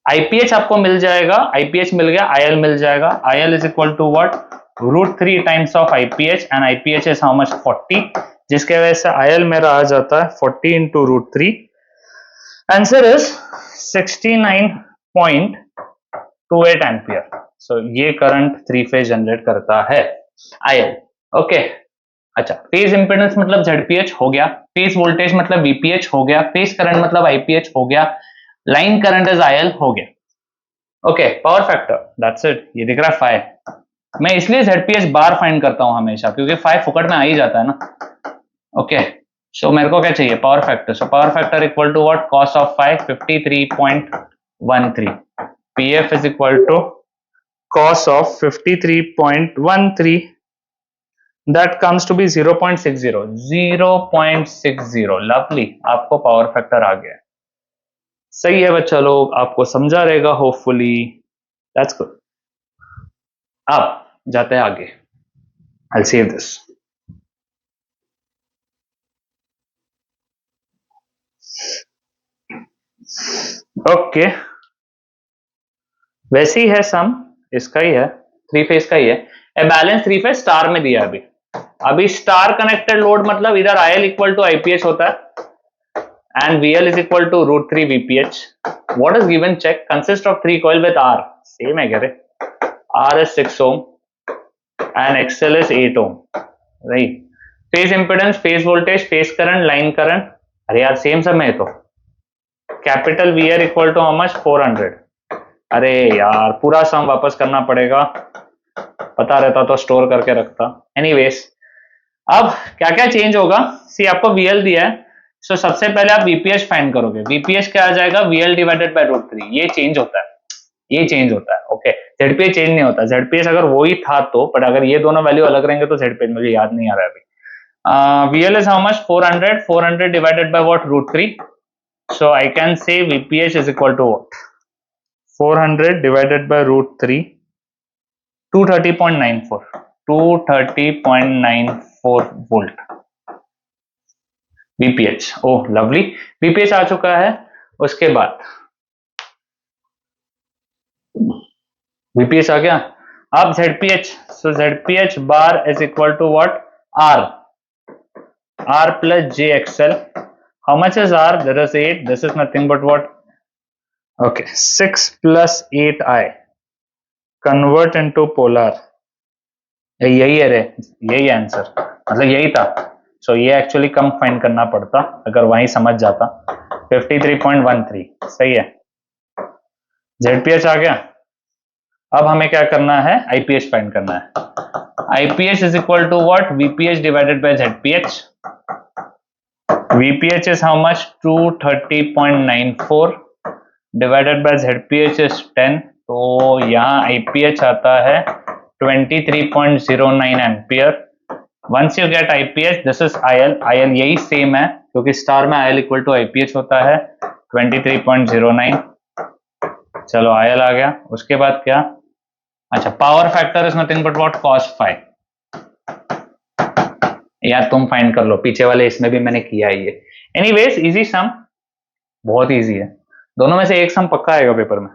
IPH आपको मिल जाएगा, IPH मिल गया, IL मिल जाएगा। IL is equal to what? √3 times of IPH and IPH is how much? 40, जिसके वजह से IL मेरा आ जाता है 40 into √3। Answer is 69.28 ampere. So ये करंट 3 फेज जनरेट करता है IL। ओके, अच्छा, फेज इंपेडेंस मतलब ZPH हो गया, फेज वोल्टेज मतलब VPH हो गया, फेज करंट मतलब IPH हो गया, लाइन करंट इज IL हो गया। Okay, power factor that's it. ये दिख रहा है 5। मैं इसलिए ZPH बार फाइंड करता हूं हमेशा क्योंकि 5 फुकट में आ ही जाता है ना। ओके, सो मेरे को क्या चाहिए? Power factor. So power factor equal to what? Cos of 5 53.13। PF is equal to cos of 53.13, that comes to be 0.60। 0.60 lovely, आपको पावर फैक्टर आ गया। सही है बच्चा लोग, आपको समझा रहेगा होपफुली। That's good. अब जाते हैं आगे। I'll save this. ओके, वैसे ही है सम, इसका ही है, 3 फेज का ही है। ए बैलेंस 3 फेज स्टार में दिया है अभी स्टार कनेक्टेड लोड मतलब इधर IL इक्वल टू IPH होता है and VL is equal to √3 VPH. What is given? Check. Consist of 3 coil with R. Same है क्या रे? R is 6 ohm and XL is 8 ohm. Right. Phase impedance, phase voltage, phase current, line current. अरे यार सेम सब में है तो। Capital VL equal to how much? 400। अरे यार पूरा सम वापस करना पड़ेगा, पता रहता तो स्टोर करके रखता। एनीवेज, अब क्या क्या चेंज होगा? सी आपको VL दिया है, सो सबसे पहले आप VPH फाइंड करोगे। VPH क्या आ जाएगा? VL divided by √3। ये चेंज होता है, ये चेंज होता है। ओके, ZPH चेंज नहीं होता। ZPH अगर वो ही था तो, बट अगर ये दोनों वैल्यू अलग रहेंगे तो ZPH मुझे याद नहीं आ रहा है अभी। VL is how much? 400. 400 divided by what? √3. So I can say VPH is equal to what? 400 divided by √3, 230.94, 230.94 volt VPH। Oh lovely, VPH आ चुका है। उसके बाद VPH आ गया। अब ZPH, so ZPH bar is equal to what? R plus JXL। How much is R? There is 8. This is nothing but what? Okay, 6 plus 8I convert into polar। यही है रे, यही आंसर, मतलब यही था। सो ये एक्चुअली कम फाइंड करना पड़ता अगर वहीं समझ जाता। 53.13 सही है। ZPH आ गया। अब हमें क्या करना है? IPH फाइंड करना है। IPH is equal to what? VPH divided by ZPH। VPH is how much? 230.94 divided by ZPH is 10। तो यहाँ IPH आता है 23.09 ampere. Once you get IPH, this is IL। IL यही सेम है क्योंकि स्टार में IL इक्वल टू IPH होता है 23.09। चलो IL आ गया। उसके बाद क्या? अच्छा, power factor is nothing but what? cos 5। यार तुम फाइंड कर लो, पीछे वाले इसमें भी मैंने किया है ये। एनीवेज, इजी सम, बहुत इजी है। दोनों में से एक सम पक्का आएगा पेपर में।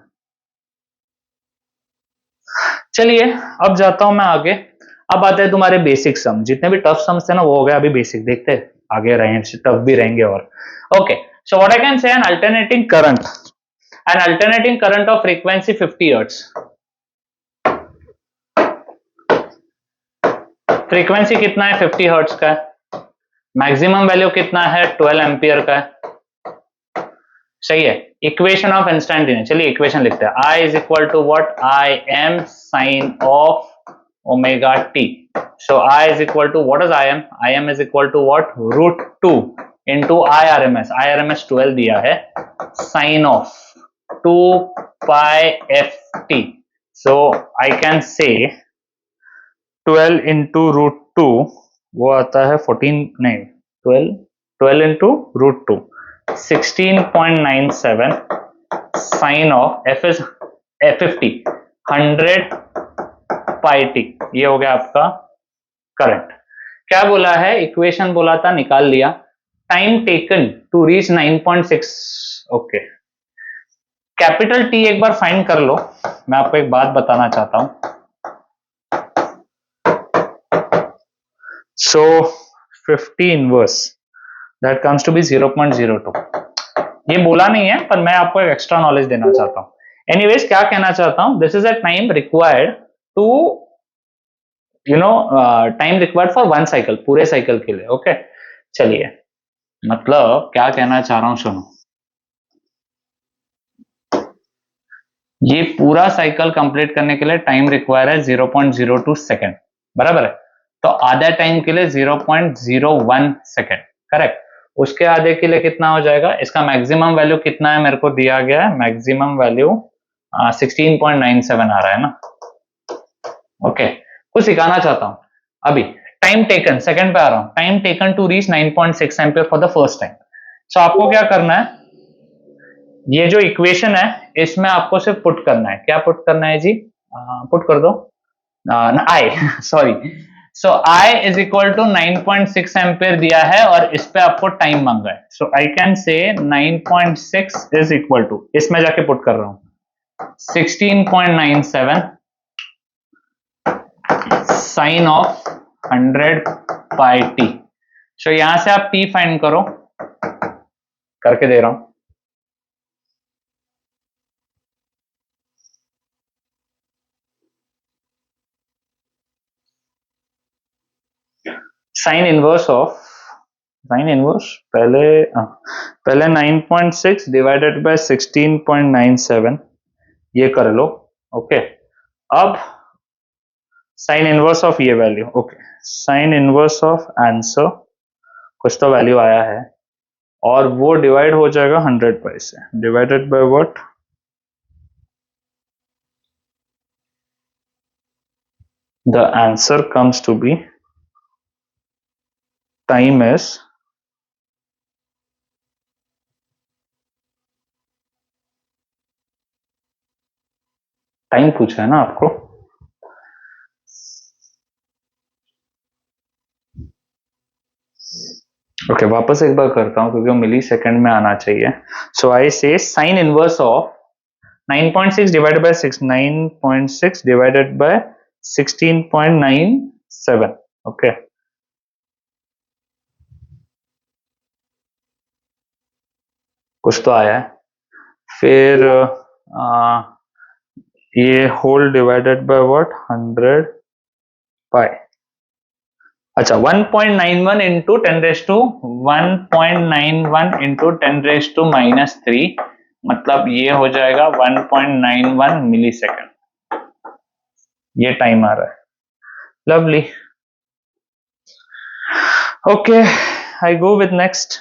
चलिए अब जाता हूं मैं आगे। अब आते हैं तुम्हारे बेसिक सम। जितने भी टफ सम्स थे ना वो हो गए, अभी बेसिक देखते हैं, आगे रहेंगे टफ भी रहेंगे। और okay, so what I can से, N alternating current of frequency 50 hertz. Frequency कितना है 50 हर्ट्ज का है, मैक्सिमम वैल्यू कितना है 12 एम्पियर का है, सही है। इक्वेशन ऑफ इंस्टेंटेनियस, चलिए इक्वेशन लिखते हैं। I is equal to what, I M sine of omega T. So I is equal to what is I M is equal to what, root 2 into I R M S 12 दिया है, sine of 2 pi F T. So I can say 12 into root 2 वो आता है 14, नहीं 12 into root 2 16.97 sine of F is 50 100 pi T. ये हो गया आपका करंट। क्या बोला है, इक्वेशन बोला था, निकाल लिया। Time taken to reach 9.6। Okay, capital T एक बार फाइंड कर लो। मैं आपको एक बात बताना चाहता हूं। So 50 inverse that comes to be 0.02। ये बोला नहीं है, पर मैं आपको एक एक्स्ट्रा नॉलेज देना चाहता हूं। एनीवेज, क्या कहना चाहता हूं, this is a time required to time required for one cycle, पूरे साइकिल के लिए। ओके, चलिए, मतलब क्या कहना चाह रहा हूं सुनो। ये पूरा साइकिल कंप्लीट करने के लिए टाइम रिक्वायर है 0.02 सेकेंड, बराबर है। तो आधा टाइम के लिए 0.01 सेकेंड, करेक्ट। उसके आधे के लिए कितना हो जाएगा, इसका मैक्सिमम वैल्यू कितना है, मेरे को दिया गया है मैक्सिमम वैल्यू 16.97 आ रहा है ना। ओके, कुछ सिखाना चाहता हूं अभी। टाइम टेकन, सेकंड पे आ रहा हूं, time taken to reach 9.6 ampere for the first time. So आपको क्या करना है, ये जो इक्वेशन है इसमें आपको सिर्फ पुट करना है। क्या पुट करना है जी, पुट कर दो I sorry. So I is equal to 9.6 ampere दिया है और इस पे आपको टाइम मांगा है। सो आई कैन से 9.6 इज इक्वल टू, इसमें जाके पुट कर रहा हूं 16.97 साइन ऑफ 100 पाई टी। सो यहां से आप टी फाइंड करो, करके दे रहा हूं। Sign inverse of, sine inverse पहले 9.6 डिवाइडेड बाय 16.97 ये कर लो। ओके, अब साइन इनवर्स ऑफ ये value. Okay, sign inverse of answer कुछ तो वैल्यू आया है और वो डिवाइड हो जाएगा 100 पाई से, divided by what, the answer comes to be, time is, time पूछा है ना आपको। ओके, वापस एक बार करता हूं क्योंकि वो मिली सेकंड में आना चाहिए। So I say sine inverse of 9.6 divided by 6, 9.6 divided by 16.97. Okay, कुछ तो आया है। फिर ये whole divided by what, 100 pi. अच्छा, 1.91 into 10 raise to 1.91 into 10 raise to -3, मतलब ये हो जाएगा 1.91 मिली सेकेंड। ये टाइम आ रहा है। Lovely. Okay, I go with next.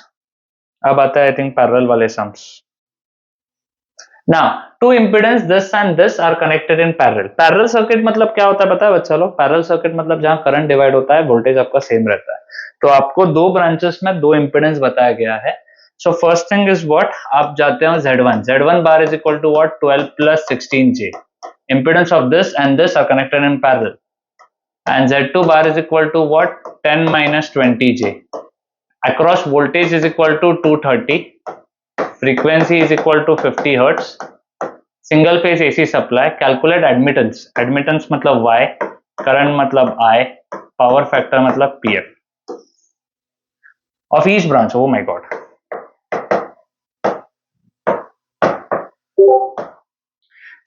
अब आता है आई थिंक पैरेलल वाले sums. Now, two impedance this and this are connected in parallel. Parallel circuit मतलब क्या होता है पता है बच्चा लोग? Parallel circuit मतलब जहां करंट डिवाइड होता है, वोल्टेज आपका सेम रहता है। तो आपको दो ब्रांचेस में दो इंपेडेंस बताया गया है। So first thing is what, आप जाते हो Z1, Z1 bar is equal to what, 12 plus 16J। Impedance of this and this are connected in parallel. And Z2 bar is equal to what, 10 minus 20J. Across voltage is equal to 230. Frequency is equal to 50 hertz. Single phase AC supply. Calculate admittance, admittance मतलब Y, करंट मतलब I, पावर फैक्टर मतलब PF of each branch. Oh my God,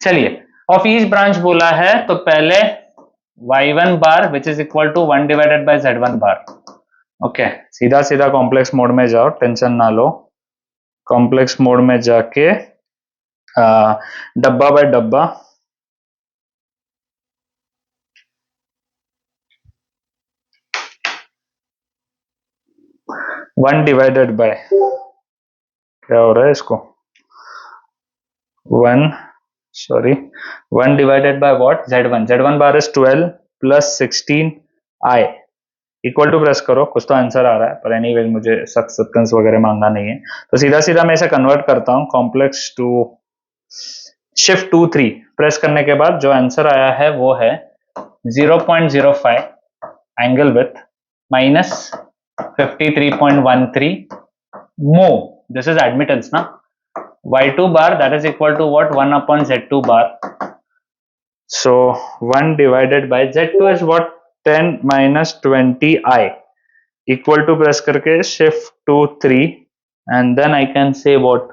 चलिए ऑफ ईच ब्रांच बोला है तो पहले y1 bar which is equal to 1 divided by z1 bar. Okay, सीधा सीधा कॉम्प्लेक्स मोड में जाओ, टेंशन ना लो। कॉम्प्लेक्स मोड में जाके डब्बा बाय डब्बा, वन डिवाइडेड बाय, क्या हो रहा है इसको, one divided by what, z1 bar is 12 plus 16 i equal to, press करो, कुछ तो आंसर आ रहा है, पर एनीवेज मुझे सक्सेंस वगैरह मांगना नहीं है, तो सीधा सीधा मैं इसे कन्वर्ट करता हूं कॉम्प्लेक्स टू शिफ्ट 2 3 प्रेस करने के बाद जो आंसर आया है वो है 0.05 angle with minus 53.13 mho. This is admittance ना, y2 bar that is equal to what, 1 upon z2 bar. So 1 divided by z2 is what, 10 minus 20i equal to, press करके shift 2 3 and then I can say what,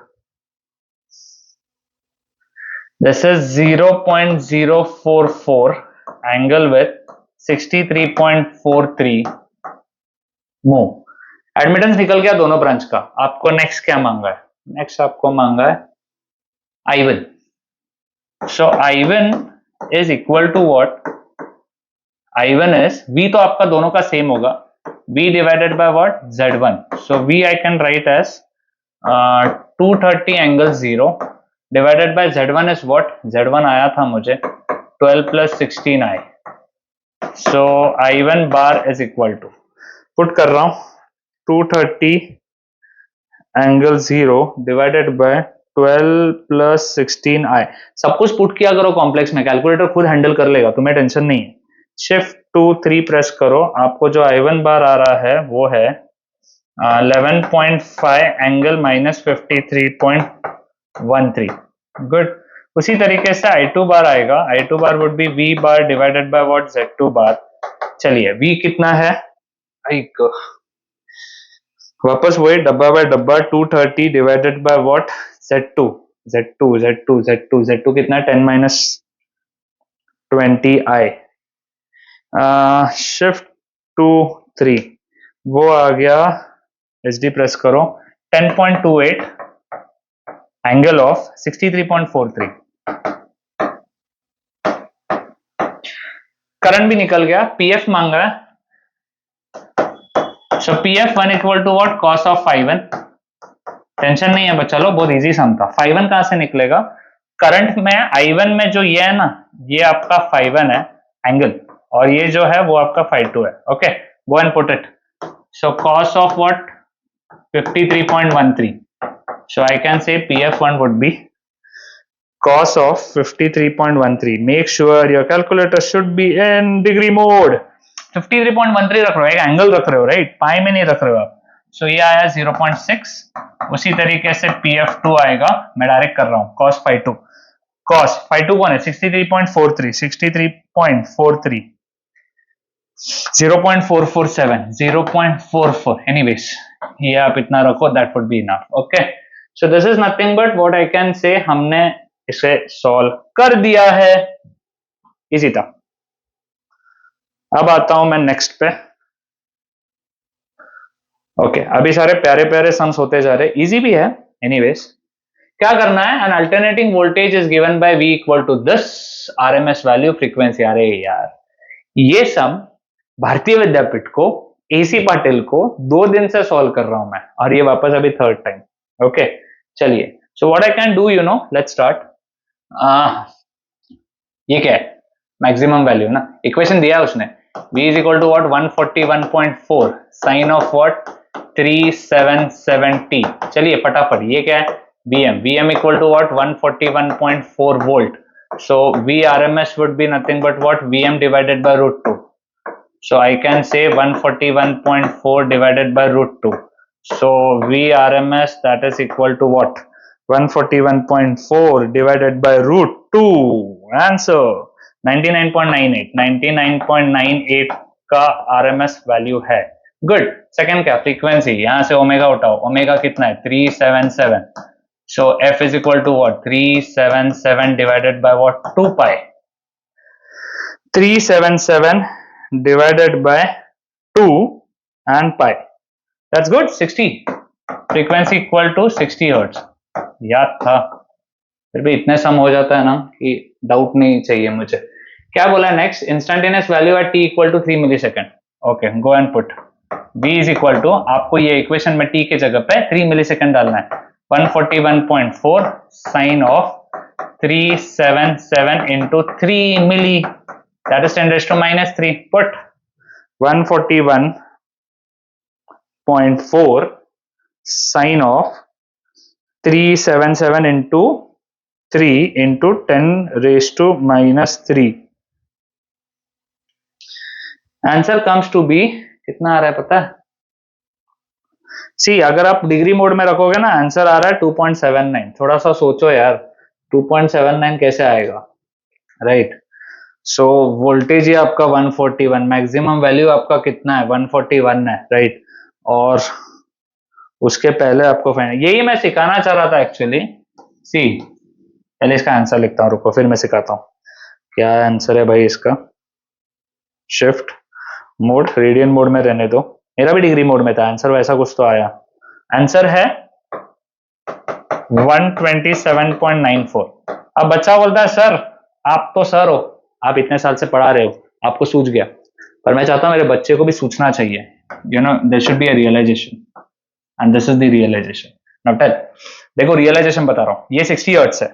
this is 0.044 angle with 63.43 mho. Admittance निकल गया दोनों ब्रांच का। आपको नेक्स्ट क्या मांगा है, नेक्स्ट आपको मांगा है I1. So I1 is equal to what, I1 is V तो आपका दोनों का सेम होगा, V divided by what, Z1. So V I can write as 230 angle 0 divided by Z1 is what, Z1 आया था मुझे 12 plus 16i. So I1 bar is equal to, put कर रहा हूं, 230 angle 0 divided bye 12 plus 16i, सब कुछ पुट किया करो कॉम्प्लेक्स में, कैलकुलेटर खुद हैंडल कर लेगा, तुम्हें टेंशन नहीं है। शिफ्ट 2 3 प्रेस करो, आपको जो I1 बार आ रहा है वो है 11.5 एंगल माइनस 53.13। गुड। उसी तरीके से I2 बार आएगा, I2 bar would be V bar divided by what, Z2 बार। चलिए V कितना है, वापस वही डब्बा बाय डब्बा, 230 डिवाइडेड बाय व्हाट, Z2 कितना, 10 माइनस 20i, शिफ्ट 2 3 वो आ गया, SD प्रेस करो, 10.28 एंगल ऑफ 63.43। करंट भी निकल गया, PF मांगा है, so PF1 equal to what, cos of I1। Tension नहीं है बच्चा, लो बहुत इजी सम था। φ1 कहां से निकलेगा, करंट में I1 में जो ये है ना, ये आपका φ1 है एंगल, और ये जो है वो आपका φ2 है। Okay, go and put it. So cos of what, 53.13, so I can से PF1 would be cos of 53.13. Make sure your calculator should be in degree mode. 53.13 रख रहे हो, एक एंगल रख रहे हो, राइट, पाई में नहीं रख रहे हो आप। सो ये आया 0.6। उसी तरीके से PF2 आएगा, मैं डायरेक्ट कर रहा हूं, cos φ2। cos φ2 कौन है, 63.43, 0.447, 0.44, एनीवेज ये आप इतना रखो, that would be enough. Okay, so this is nothing but what I can से, हमने इसे सॉल्व कर दिया है, इजी था। अब आता हूं मैं नेक्स्ट पे। ओके, अभी सारे प्यारे प्यारे सम्स होते जा रहे, इजी भी है। एनीवेज क्या करना है, an alternating voltage is given by V equal to this RMS value frequency. अरे यार, ये सम भारतीय विद्यापीठ को, AC पाटिल को 2 दिन से सॉल्व कर रहा हूं मैं, और ये वापस अभी थर्ड टाइम। ओके, चलिए, सो what I can do, you know, let's start. ये क्या है, मैक्सिमम वैल्यू ना, इक्वेशन दिया है उसने, V is equal to what, 141.4 sine of what, 377t। चलिए फटाफट, ये क्या है, VM equal to what, 141.4 volt. So V RMS would be nothing but what, VM divided by √2। So I can say 141.4 divided by √2। So V RMS that is equal to what, 141.4 divided by √2। Answer 99.98 का RMS वैल्यू है। गुड। सेकंड क्या, फ्रीक्वेंसी, यहां से ओमेगा उठाओ, ओमेगा कितना है, 377। So F is equal to what, 377 divided by what, 2 pi. 377 divided by 2 and pi. That's good. 60. Frequency equal to 60 hertz. याद था, फिर भी इतने सम हो जाता है ना कि डाउट नहीं चाहिए मुझे. क्या बोला next? Instantaneous value at t equal to 3 millisecond. Okay, go and put v is equal to, आपको ये इक्वेशन में t के जगह पे 3 मिली सेकेंड डालना है. 141.4 sine of 377 into 3 milli, that is 10 raised to minus 3. Put 141.4 sine of 377 into 3 into 10 raised to minus 3. Answer comes to be कितना आ रहा है पता है? सी, अगर आप डिग्री मोड में रखोगे ना, आंसर आ रहा है 2.79. थोड़ा सा सोचो यार, 2.79 कैसे आएगा, राइट? सो वोल्टेज ही आपका 141, मैक्सिमम वैल्यू आपका कितना है? 141 है, राइट? और उसके पहले आपको फाइनल, यही मैं सिखाना चाह रहा था एक्चुअली. सी, पहले इसका आंसर लिखता हूँ, रुको फिर मैं सिखाता हूँ. क्या आंसर है भाई इसका? शिफ्ट मोड, रेडियन मोड में रहने दो, मेरा भी डिग्री मोड में था. आंसर वैसा कुछ तो आया. आंसर है 127.94. अब बच्चा बोलता है सर, आप तो सर हो, आप इतने साल से पढ़ा रहे हो, आपको सूझ गया, पर मैं चाहता हूं मेरे बच्चे को भी सूझना चाहिए. You know, there should be a realisation, and this is the realisation. Now tell, देखो रियलाइजेशन बता रहा हूं. ये 60 हर्ट्ज है.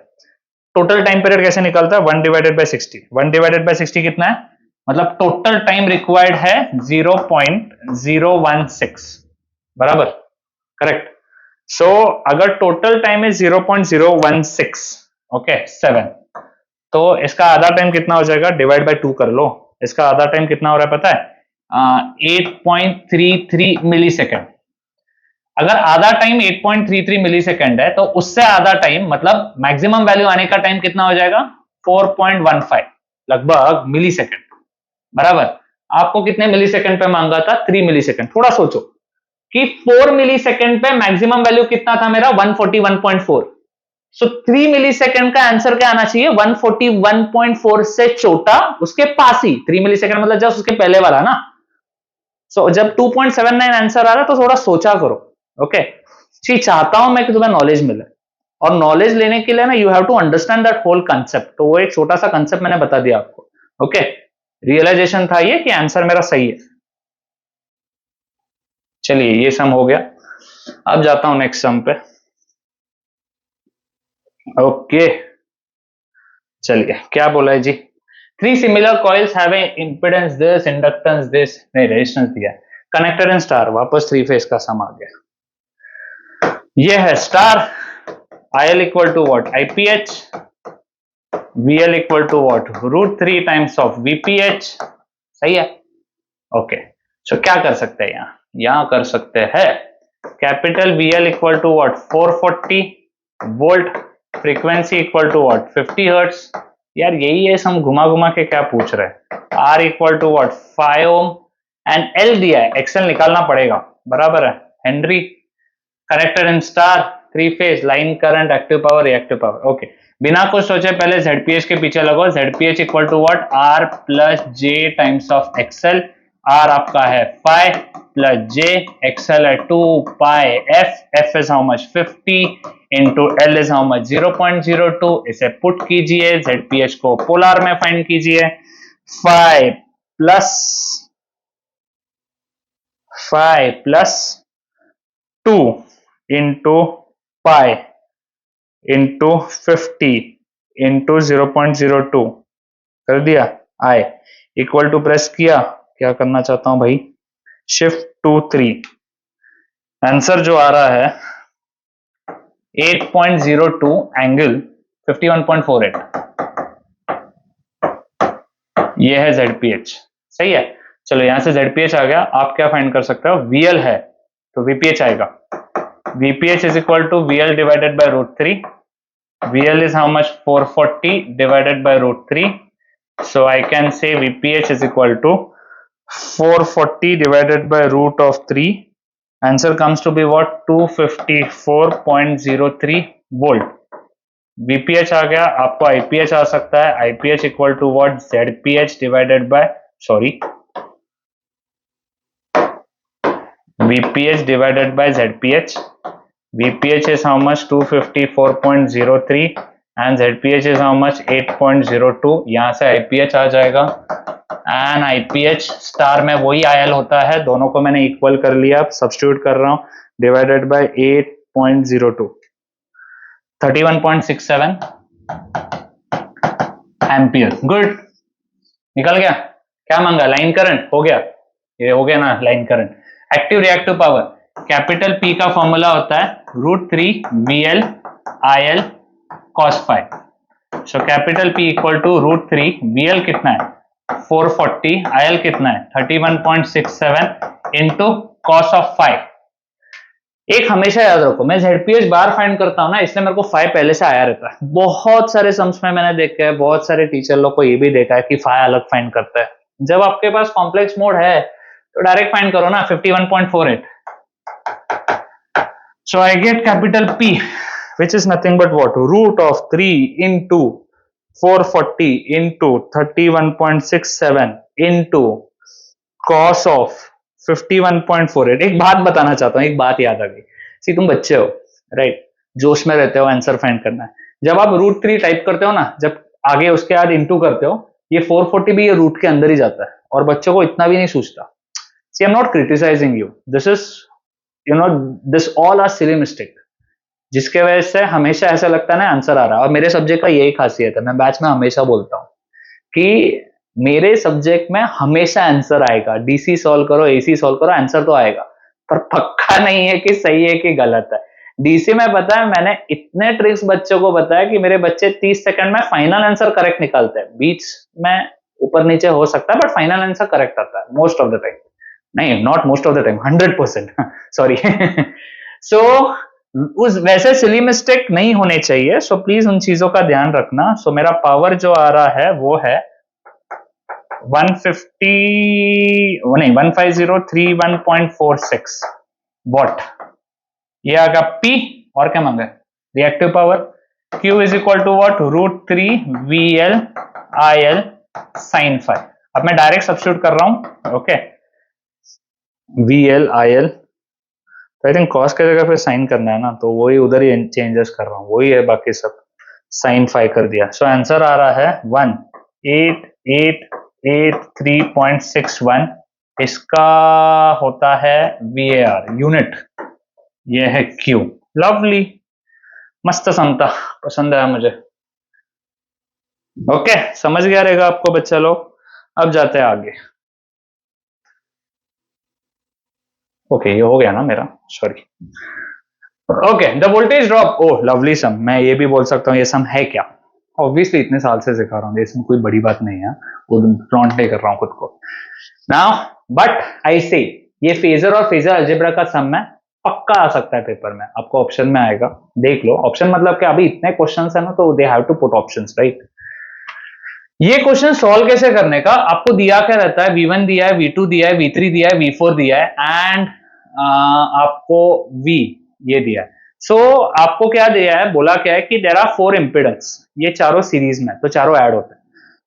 टोटल टाइम पीरियड कैसे निकलता है? 1 डिवाइडेड बाय 60. 1 डिवाइडेड बाय 60 कितना है? मतलब टोटल टाइम रिक्वायर्ड है 0.016, बराबर? करेक्ट. सो अगर टोटल टाइम इज 0.016, ओके 7, तो इसका आधा टाइम कितना हो जाएगा? डिवाइड बाय 2 कर लो. इसका आधा टाइम कितना हो रहा है पता है? 8.33 मिली सेकेंड. अगर आधा टाइम 8.33 मिली सेकेंड है, तो उससे आधा टाइम मतलब मैक्सिमम वैल्यू आने का टाइम कितना हो जाएगा? 4.15, लगभग मिली सेकेंड, बराबर? आपको कितने मिली सेकेंड पे मांगा था? 3 मिली सेकेंड. थोड़ा सोचो कि 4 मिली सेकेंड पे मैक्सिमम वैल्यू कितना था मेरा? 141.4. सो 3 मिली सेकेंड का आंसर क्या आना चाहिए? 141.4 से छोटा, उसके पास ही. 3 मिली सेकेंड मतलब जस्ट उसके पहले वाला ना. सो जब 2.79 आंसर आ रहा है तो थोड़ा सोचा करो. ओके, चाहता हूं मैं कि तुम्हें नॉलेज मिले, और नॉलेज लेने के लिए ना you have to understand that whole concept. तो वो एक छोटा सा कंसेप्ट मैंने बता दिया आपको. ओके, रियलाइजेशन था ये कि आंसर मेरा सही है. चलिए, ये सम हो गया. अब जाता हूं नेक्स्ट सम पे. ओके, चलिए क्या बोला है जी? 3 similar coils have impedance this, inductance this, नहीं रेजिस्टेंस दिया, कनेक्टेड इन स्टार. वापस 3 फेज का सम आ गया. ये है star. IL equal to what? IPH. VL equal to what? √3 times of VPH. सही है? ओके, सो क्या कर सकते हैं यहां कर सकते हैं capital VL equal to what? 440 volt. Frequency equal to what? 50 hertz. यार यही है, हम घुमा घुमा के क्या पूछ रहे हैं? R equal to what? 5 ohm. And L दिया है, XL निकालना पड़ेगा, बराबर है? Henry. Connected in star, 3 phase, line current, active power, reactive power. Okay, बिना कुछ सोचे पहले ZPH के पीछे लगो. ZPH equal to what? R plus J times of XL. R आपका है 5 प्लस J, XL है 2 pi F. F is how much? 50 into L is how much? 0.02. इसे पुट कीजिए, ZPH को पोलर में फाइंड कीजिए. 5 plus 2 into pi into 50 into 0.02 कर दिया. I इक्वल टू प्रेस किया. क्या करना चाहता हूं भाई? शिफ्ट 2 3. आंसर जो आ रहा है 8.02 एंगल 51.48. ये है ZPH. सही है? चलो यहां से ZPH आ गया. आप क्या फाइंड कर सकते हो? VL है तो VPH आएगा. VPH is equal to VL divided by √3. VL is how much? 440 divided by √3. So I can say VPH is equal to 440 divided by √3. Answer comes to be what? 254.03 volt. VPH आ गया, आपको IPH आ सकता है, IPH equal to what, ZPH divided by, sorry, VPH divided by ZPH. VPH is how much, 254.03 and ZPH is how much, 8.02. यहाँ से IPH आ जाएगा एंड IPH स्टार में वही IL होता है, दोनों को मैंने इक्वल कर लिया, सब्स्टिट्यूट कर रहा हूँ, डिवाइडेड बाय 8.02, 31.67 एम्पियर। गुड, निकल गया। क्या मांगा, लाइन करंट हो गया, ये हो गया ना line current. Active reactive power, capital P का फॉर्मूला होता है √3 VL IL cos phi। So capital P equal to √3 VL कितना है 440, IL कितना है 31.67 इंटू cos ऑफ phi। एक हमेशा याद रखो, मैं ZPH बार फाइंड करता हूं ना, इसलिए मेरे को phi पहले से आया रहता है। बहुत सारे सम्स में मैंने देखा है, बहुत सारे टीचर लोग को ये भी देखा है कि phi अलग फाइंड करता है। जब आपके पास कॉम्प्लेक्स मोड है तो डायरेक्ट फाइंड करो ना, 51.48। So I get capital P, which is nothing but what, √3 into 440 into 31.67 into cos of 51.48। एक बात बताना चाहता हूँ, एक बात याद आ गई। सी तुम बच्चे हो, राइट, जोश में रहते हो, आंसर फाइंड करना है। जब आप √3 टाइप करते हो ना, जब आगे उसके बाद इंटू करते हो, ये 440 भी ये रूट के अंदर ही जाता है और बच्चों को इतना भी नहीं सूझता। See I am not criticising you, this is this all are silly mistake, जिसके वजह से हमेशा ऐसा लगता है ना आंसर आ रहा है। और मेरे सब्जेक्ट का यही खासियत है, मैं बैच में हमेशा बोलता हूँ कि मेरे सब्जेक्ट में हमेशा आंसर आएगा। DC सॉल्व करो, AC सॉल्व करो, आंसर तो आएगा, पर पक्का नहीं है कि सही है कि गलत है। DC में पता है, मैंने इतने ट्रिक्स बच्चों को बताया कि मेरे बच्चे 30 सेकंड में फाइनल आंसर करेक्ट निकालते हैं। बीच में ऊपर नीचे हो सकता है, बट फाइनल आंसर करेक्ट आता है मोस्ट ऑफ द टाइम। नहीं, not most of the time, 100%, sorry. So उस वैसे सिली मिस्टेक नहीं होने चाहिए, सो प्लीज उन चीजों का ध्यान रखना। सो मेरा पावर जो आ रहा है वो है 15031.46 वॉट। ये आगा P, और क्या मांगा reactive power, Q is equal to what, √3 VL IL sin phi। अब मैं डायरेक्ट सब्स्टिट्यूट कर रहा हूं, ओके, VL IL, तो आई थिंक कॉस की जगह पे साइन करना है ना, तो वही उधर ही चेंजेस कर रहा हूँ, वही है, बाकी सब sin phi कर दिया। सो आंसर आ रहा है 18883.61। इसका होता है VAR यूनिट, ये है Q। लवली, मस्त समता, पसंद आया मुझे। ओके, समझ गया रहेगा आपको बच्चा लोग। अब जाते हैं आगे। ओके, ये हो गया ना मेरा, sorry. Okay, the voltage drop, oh lovely sum. मैं ये भी बोल सकता हूँ ये सम है क्या, ऑब्वियसली इतने साल से सिखा रहा हूँ, इसमें कोई बड़ी बात नहीं है, वो फ्रॉन्ट नहीं कर रहा हूँ खुद को नाउ। बट आई से ये फेजर और फेजर अलजेब्रा का सम है, पक्का आ सकता है पेपर में, आपको ऑप्शन में आएगा, देख लो। ऑप्शन मतलब कि अभी इतने क्वेश्चंस है ना, तो they have to put options, right. ये क्वेश्चन सॉल्व कैसे करने का, आपको दिया क्या रहता है, V1 दिया है, V2 दिया है, V3 दिया है, V4 दिया है, एंड आपको V ये दिया है। सो आपको क्या दिया है, बोला क्या है कि देयर आर 4 इंपिडेंस, ये चारों सीरीज में, तो चारों ऐड होते हैं।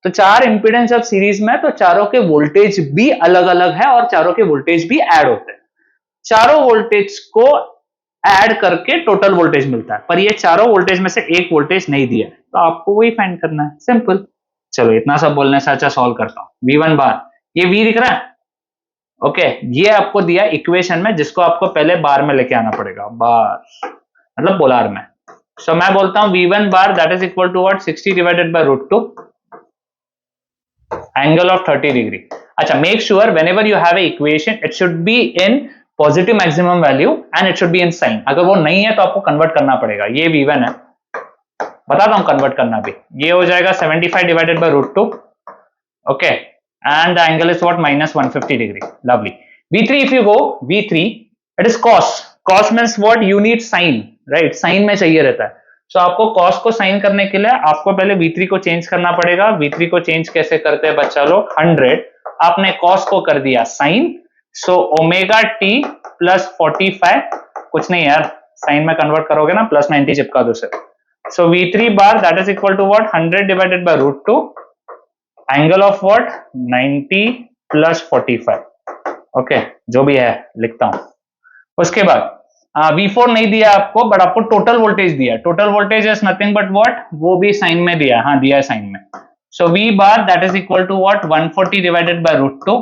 तो 4 इंपिडेंस जब सीरीज में, तो चारों के वोल्टेज भी अलग अलग है और चारों के वोल्टेज भी ऐड होते हैं। चारों वोल्टेज को ऐड करके टोटल वोल्टेज मिलता है, पर ये चारों वोल्टेज में से एक वोल्टेज नहीं दिया है, तो आपको वही फाइंड करना है, सिंपल। चलो इतना सब बोलने से अच्छा सॉल्व करता हूं। V1 बार, ये V दिख रहा है, ओके, ये आपको दिया इक्वेशन में, जिसको आपको पहले बार में लेके आना पड़ेगा, बार मतलब पोलार में। सो मैं बोलता हूं V1 bar that is equal to what, 60 divided by √2 angle of 30 degree. अच्छा, make sure whenever you have a equation it should be in positive maximum value and it should be in sine. अगर वो नहीं है तो आपको कन्वर्ट करना पड़ेगा। ये V1 है, बताता हूं कन्वर्ट करना भी। ये हो जाएगा 75 divided by √2, okay, and the angle is what, -150 degree, lovely। V3 if you go, V3 it is cos, cos means what, you need sin, right, sin में चाहिए रहता है। so आपको cos को sin करने के लिए आपको पहले V3 को चेंज करना पड़ेगा। V3 को चेंज कैसे करते हैं बच्चा लोग, 100, आपने cos को कर दिया sin, so omega t plus 45, कुछ नहीं यार, sin में कन्वर्ट करोगे ना, +90 चिपका दो सिर्फ, So V3 bar that is equal to what? 100 divided by root 2. Angle of what? 90 plus 45. Okay, जो भी है लिखता हूं. उसके बाद V4 नहीं दिया आपको, बट आपको टोटल वोल्टेज दिया. Total voltage is nothing but what? वो भी साइन में दिया. हाँ, दिया है साइन में. So V bar that is equal to what? 140 divided by root 2.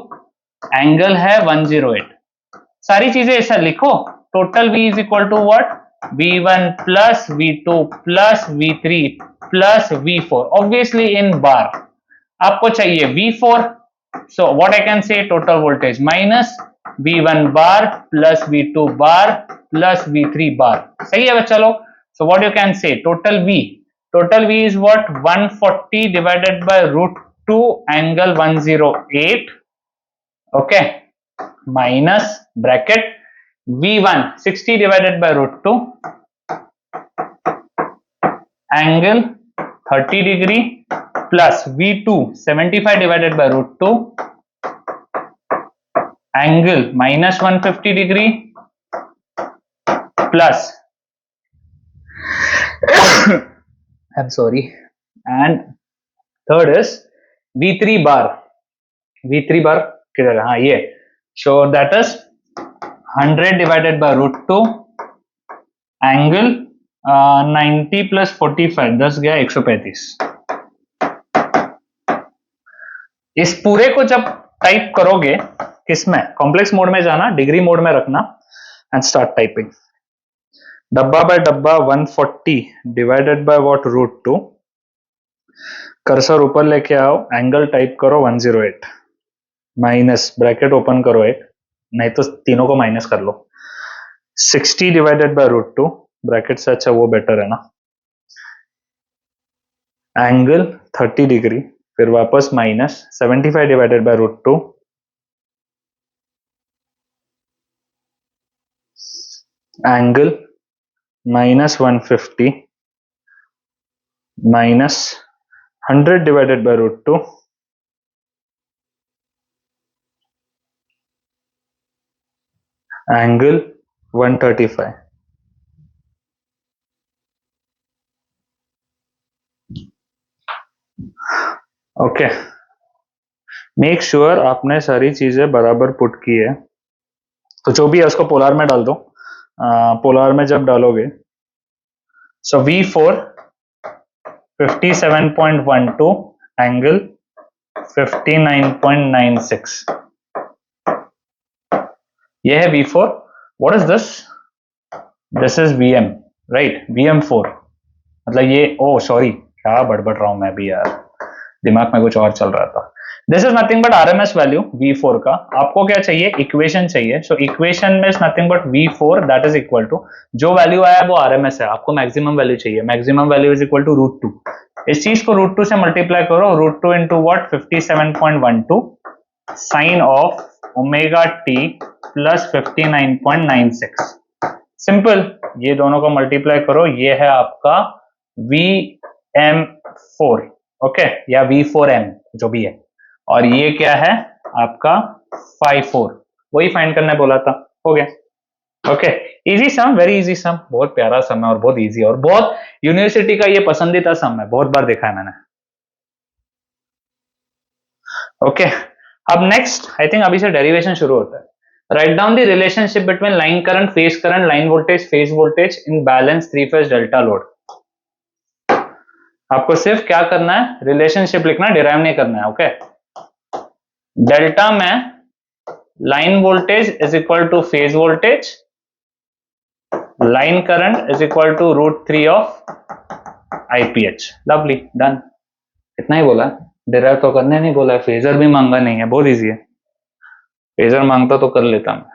Angle है 108. सारी चीजें ऐसा लिखो. Total V is equal to what? V1 plus V2 plus V3 plus V4. Obviously in bar आपको चाहिए V4. So what I can say, total voltage minus V1 bar plus V2 bar plus V3 bar. सही है बच्चा लोग? So what you can say, total V is what? 140 divided by root 2 angle 108. Okay, minus bracket V1 60 divided by root 2 angle 30 degree plus V2 75 divided by root 2 angle minus 150 degree plus I'm sorry, and third is V3 bar. V3 bar किधर है? हाँ, ये. So that is 100 divided by root 2 angle 90 plus 45 10 गया 135. इस पूरे को जब टाइप करोगे किसमें? कॉम्प्लेक्स मोड में जाना, डिग्री मोड में रखना एंड स्टार्ट टाइपिंग. डब्बा बाय डब्बा 140 divided by what? Root 2. Cursor ऊपर लेके आओ, एंगल टाइप करो 108 माइनस ब्रैकेट ओपन करो एक, नहीं तो तीनों को माइनस कर लो. 60 डिवाइडेड बाय रूट 2, ब्रैकेट से अच्छा वो बेटर है ना. एंगल 30 डिग्री, फिर वापस minus 75 divided by root 2 angle minus 150 minus 100 divided by root 2 angle 135. Okay, make sure आपने सारी चीजें बराबर पुट की है. तो जो भी है उसको पोलार में डाल दो. पोलार में जब डालोगे, सो V4 57.12 एंगल 59.96. ये है V4. What is this? This is VM, right? VM4 मतलब ये. ओ सॉरी, क्या बड़बड़ रहा हूं मैं भी यार, दिमाग में कुछ और चल रहा था. This is nothing but RMS value V4 का. आपको क्या चाहिए? इक्वेशन चाहिए. सो इक्वेशन में is nothing but V4 that is equal to, जो वैल्यू आया वो RMS है. आपको मैक्सिमम वैल्यू चाहिए. Maximum value is equal to root 2. इस चीज को रूट 2 से मल्टीप्लाई करो. Root 2 into what? 57.12 sine of omega T plus 59.96. Simple. ये दोनों को मल्टीप्लाई करो, ये है आपका VM4. ओके, या V4M जो भी है. और ये क्या है आपका? 54. वही फाइंड करने बोला था. हो गया. ओके, इजी सम, वेरी इजी सम. बहुत प्यारा सम है और बहुत इजी, और बहुत यूनिवर्सिटी का ये पसंदीदा सम है. बहुत बार देखा है मैंने. ओके, अब नेक्स्ट आई थिंक अभी से डेरिवेशन शुरू होता है. Write down the relationship between line current, phase current, line voltage, phase voltage in balance 3 phase delta load. आपको सिर्फ क्या करना है? रिलेशनशिप लिखना, डिराइव नहीं करना है. ओके, डेल्टा में line voltage is equal to phase voltage, line current is equal to root 3 of IPH. Lovely, done. इतना ही बोला, डिराइव तो करने नहीं बोला है. फेजर भी मांगा नहीं है, बहुत इजी है. फेजर मांगता तो कर लेता मैं.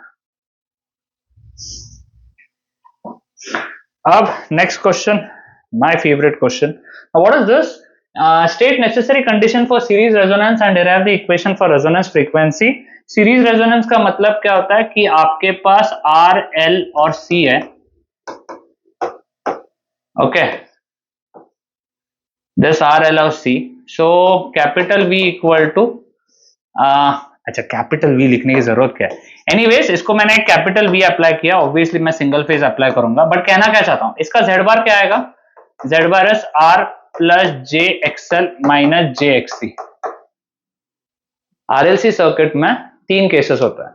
अब next question, my favorite question. Now what is this? State necessary condition for series resonance and derive the equation for resonance frequency. Series resonance का मतलब क्या होता है कि आपके पास R, L और C है. Okay, this R, L और C. So capital V equal to अच्छा, कैपिटल V लिखने की जरूरत क्या है? एनीवेज, इसको मैंने एक कैपिटल V अप्लाई किया. ऑब्वियसली मैं सिंगल फेज अप्लाई करूंगा, बट कहना क्या चाहता हूं, इसका Z बार क्या आएगा? Z bar is R plus JXL minus JXC. RLC circuit में 3 केसेस होता है,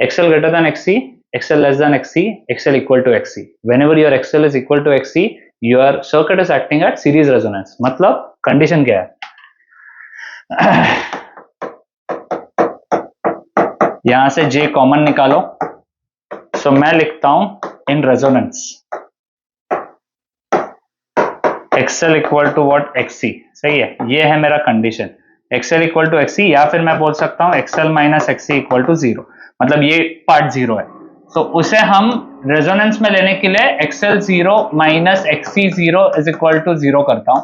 XL greater than XC, XL less than XC, XL equal to XC. Whenever your XL is equal to XC, your circuit is acting at series resonance. मतलब कंडीशन क्या है? यहां से J कॉमन निकालो, सो मैं लिखता हूं in resonance XL equal to what XC. सही है, ये है मेरा condition XL equal to XC, या फिर मैं बोल सकता हूं XL minus XC equal to 0, मतलब ये पार्ट 0 है, तो उसे हम रेजोनेंस में लेने के लिए XL 0 minus XC 0 is equal to 0 करता हूं.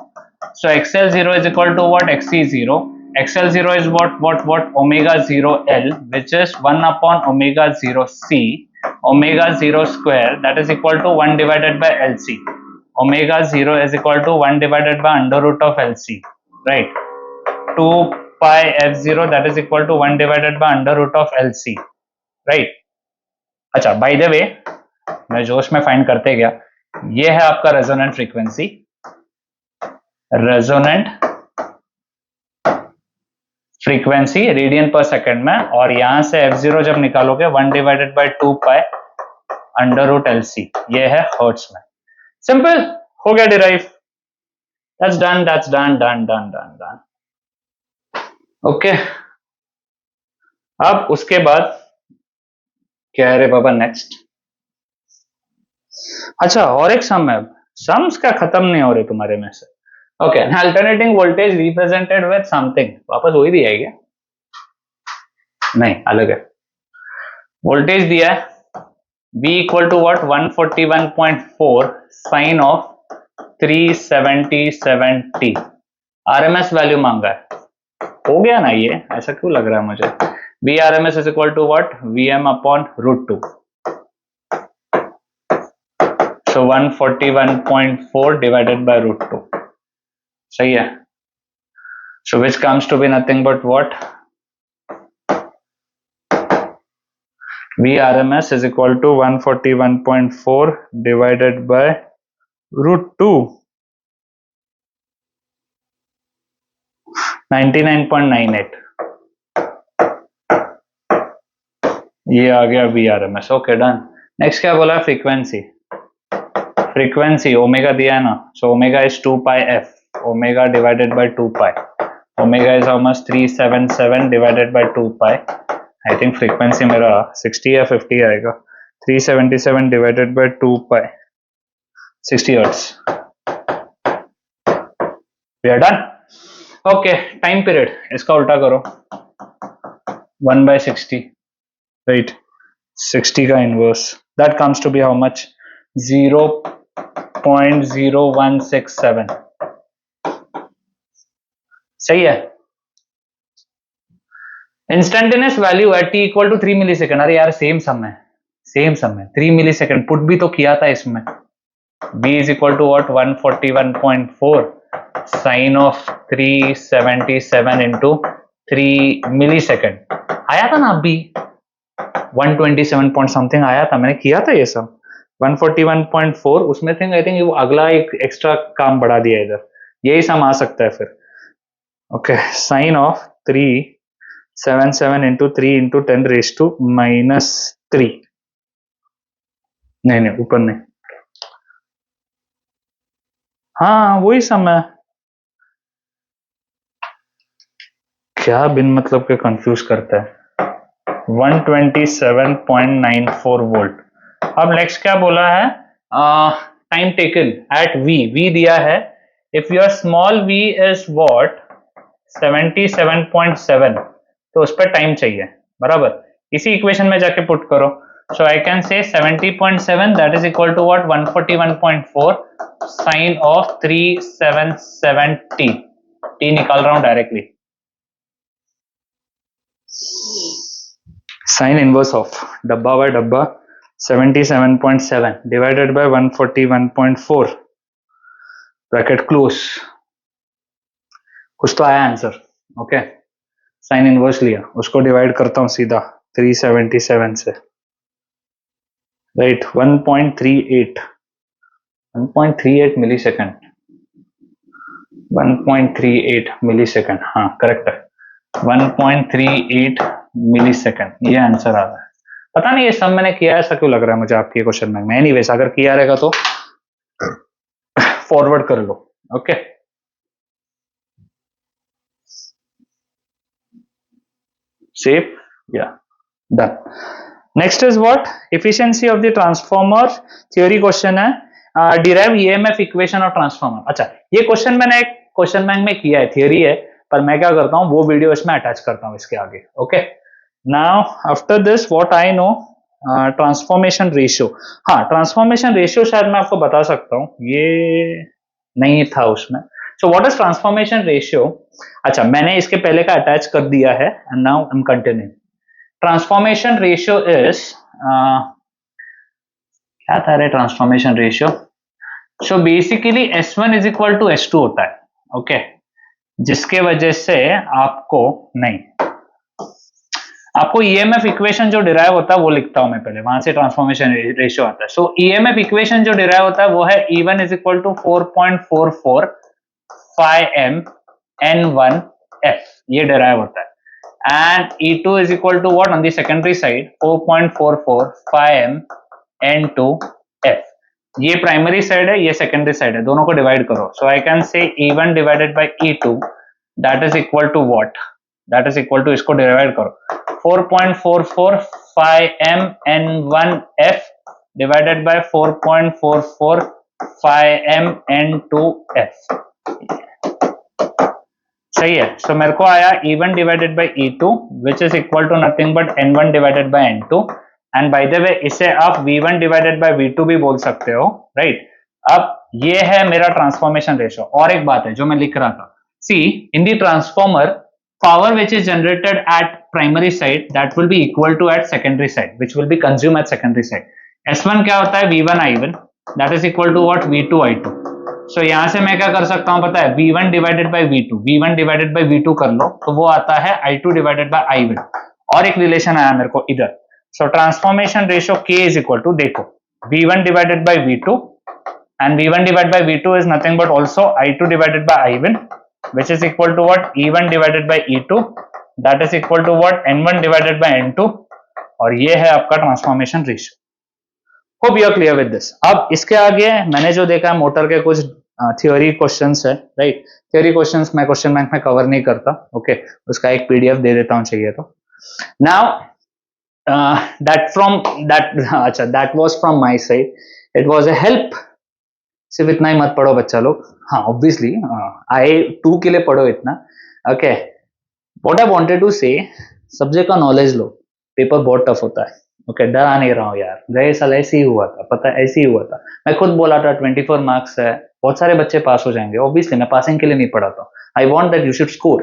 So XL 0 is equal to what XC 0. XL 0 is what omega 0 L, which is 1 upon omega 0 C, omega 0 square, that is equal to 1 divided by LC. Omega 0 is equal to 1 divided by under root of LC, right? 2 pi f0, that is equal to 1 divided by under root of LC, right? अच्छा, by the way, मैं जोश में फाइंड करते गया, ये है आपका resonant frequency, resonant frequency radian per second में, और यहां से f0 जब निकालोगे 1 divided by 2 pi under root LC, ये है हर्ट्ज में. सिंपल हो गया derive. That's done, that's done done done done done. Okay, अब उसके बाद क्या है रे बाबा नेक्स्ट? अच्छा, और एक सम है. सम्स क्या खत्म नहीं हो रहे तुम्हारे में से? Okay, alternating voltage represented with something, वापस वही दिया है क्या? नहीं, अलग है. वोल्टेज दिया है V equal to what 141.4 sine of 377t. RMS value मांगा है. हो गया ना ये? ऐसा क्यों लग रहा है मुझे? V RMS is equal to what VM upon root 2. So 141.4 divided by root 2. सही है. So which comes to be nothing but what? VRMS is equal to 141.4 divided by root 2. 99.98. ये आ गया VRMS. Okay, done. नेक्स्ट क्या बोला? फ्रीक्वेंसी. फ्रीक्वेंसी ओमेगा दिया है ना, so omega is 2 pi f, omega divided by 2 pi. Omega is how much? 377 divided by 2 pi. I think frequency मेरा 60 या 50 आएगा. 377 divided by 2 pi, 60 hertz. We are done. Okay, time period इसका उल्टा करो, 1/60, राइट? 60 का inverse, that comes to be how much? 0.0167. सही है. इंस्टेंटेनियस वैल्यू है t equal to 3 milli second. अरे यार, सेम सम है, सेम सम है. 3 मिली सेकेंड पुट भी तो किया था इसमें. b is equal to what 141.4 sine of 377 into 3 millisecond. आया था ना अभी 127 पॉइंट समथिंग आया था, मैंने किया था ये सब. 141.4 उसमें थिंक आई थिंक वो अगला एक एक्स्ट्रा काम बढ़ा दिया इधर, यही सम आ सकता है फिर. Okay, sine of 377 into 3 into 10 raise to -3. नहीं नहीं, ऊपर नहीं. हाँ, वही सम है. क्या बिन मतलब के कंफ्यूज करता है. 127.94 वोल्ट. अब नेक्स्ट क्या बोला है? टाइम टेकन एट v दिया है. If your small v is what 77.7, तो उस पर टाइम चाहिए, बराबर. इसी इक्वेशन में जाके पुट करो. सो I can say 70.7 that is equal to what 141.4 sine of 377t. t निकाल रहा हूं डायरेक्टली. साइन इनवर्स ऑफ डब्बा बाय डब्बा 77.7 डिवाइडेड बाय 141.4 ब्रैकेट क्लोज. कुछ तो आया आंसर. ओके, साइन इनवर्स लिया, उसको डिवाइड करता हूं सीधा 377 से, राइट? 1.38 1.38 मिलीसेकंड, 1.38 मिलीसेकंड, हाँ करेक्ट है, 1.38 मिलीसेकंड ये आंसर आ रहा है। पता नहीं ये सब मैंने किया, ऐसा क्यों लग रहा है मुझे आपके क्वेश्चन में। एनीवेज अगर किया रहेगा तो फॉरवर्ड कर लो। ओके, सेव, या done. Next is what, efficiency of the transformer, theory question है, derive EMF equation of transformer. अच्छा, ये क्वेश्चन मैंने एक क्वेश्चन बैंक में किया है, थ्योरी है, पर मैं क्या करता हूँ वो वीडियो इसमें अटैच करता हूँ इसके आगे। Okay, now after this what I know, transformation ratio. हाँ, ट्रांसफॉर्मेशन रेशियो शायद मैं आपको बता सकता हूँ, ये नहीं था उसमें। So what is transformation ratio? अच्छा, मैंने इसके पहले का अटैच कर दिया है and now I am continuing. Transformation ratio is, क्या था रे transformation ratio? So basically S1 is equal to S2 होता है। ओके, जिसके वजह से आपको नहीं, आपको ईएमएफ इक्वेशन जो डिराइव होता है वो लिखता हूं मैं पहले, वहां से ट्रांसफॉर्मेशन रेशियो आता है। सो ईएमएफ इक्वेशन जो डिराइव होता है वो है E1 is equal to 4.44 phi m n1 f, ये डिराइव होता है। And E2 is equal to what on the secondary side, 4.44 phi m n2 f, ये प्राइमरी साइड है, ये सेकेंडरी साइड है, दोनों को डिवाइड करो। सो I can say E1 divided by E2 that is equal to what, that is equal to, इसको डिवाइड करो, 4.44 phi m n1 f divided by 4.44 phi m n2 f, सही है। सो मेरे को आया E1 divided by E2 which is equal to nothing but N1 divided by N2, and by the way इसे आप V1 डिवाइडेड बाय V2 भी बोल सकते हो, राइट। अब ये है मेरा ट्रांसफॉर्मेशन रेशियो। और एक बात है जो मैं लिख रहा था, see in the transformer power which is generated at primary side that will be equal to at secondary side which will be consumed at secondary side. S1 क्या होता है, V1 I1 that is equal to what, V2 I2. सो यहां से मैं क्या कर सकता हूं पता है, V1 divided by V2, V1 divided by V2 कर लो तो वो आता है I2 डिवाइडेड बाई I1। और एक रिलेशन आया मेरे को इधर। So transformation ratio K is equal to, देखो V1 divided by V2 and V1 divided by V2 is nothing but also I2 divided by I1 which is equal to what, E1 divided by E2 that is equal to what, N1 divided by N2, और ये है आपका transformation ratio. Hope you are clear with this. अब इसके आगे मैंने जो देखा है मोटर के कुछ थ्योरी क्वेश्चंस है, राइट। थ्योरी क्वेश्चंस मैं क्वेश्चन बैंक में कवर नहीं करता, ओके, उसका एक पीडीएफ दे देता हूं चाहिए तो। नाउ दैट फ्रॉम दैट, अच्छा that was from my side, it was a help. सिर्फ इतना ही मत पढ़ो बच्चा लोग, हाँ ऑब्वियसली I2 के लिए पढ़ो इतना, okay. What I wanted to से, सब्जेक्ट का नॉलेज लो, पेपर बहुत टफ होता है, ओके। डरा नहीं रहा हूँ यार, गए साल ऐसे ही हुआ था, पता है ऐसे ही हुआ था। मैं खुद बोला था 24 मार्क्स है, बहुत सारे बच्चे पास हो जाएंगे, ऑब्वियसली मैं पासिंग के लिए नहीं पढ़ा था, I want that you should score,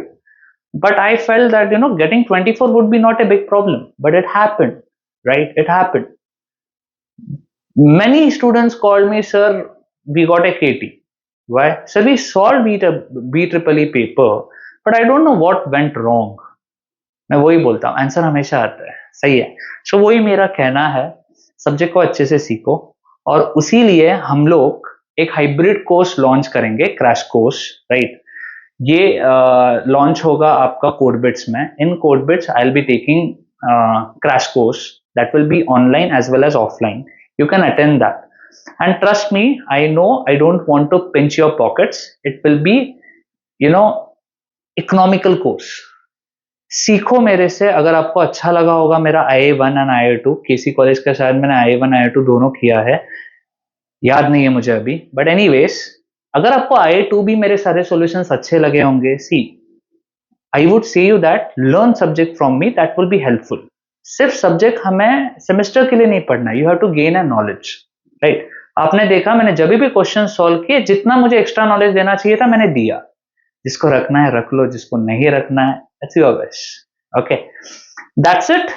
but I felt that you know getting 24 would be not a big problem, but it happened, right, it happened. Many students called me, sir, we got a KT. Why? Sir, we solved BEEE paper, but I don't know what went wrong. मैं वही बोलता हूँ, आंसर हमेशा आता है, सही है। सो वही मेरा कहना है, सब्जेक्ट को अच्छे से सीखो, और उसी लिए हम लोग एक हाइब्रिड कोर्स लॉन्च करेंगे, क्रैश कोर्स, राइट। ये लॉन्च होगा आपका कोडबिट्स में। In Codebits I will be taking crash course that will be online as well as offline. You can attend that, and trust me, I know I don't want to pinch your pockets. It will be, you know, economical course. सीखो मेरे से, अगर आपको अच्छा लगा होगा मेरा IA1 and IA2, KC college का शायद मैंने IA1 IA2 दोनों किया है, याद नहीं है मुझे अभी, बट एनीवेज अगर आपको IA2 भी मेरे सारे सॉल्यूशंस अच्छे लगे होंगे, see I would say you that learn subject from me, that will be helpful. सिर्फ सब्जेक्ट हमें सेमेस्टर के लिए नहीं पढ़ना, you have to gain a knowledge, right. आपने देखा मैंने जब भी क्वेश्चन सॉल्व किए, जितना मुझे एक्स्ट्रा नॉलेज देना चाहिए था मैंने दिया। जिसको रखना है रख लो, जिसको नहीं रखना है it's your wish, okay, that's it.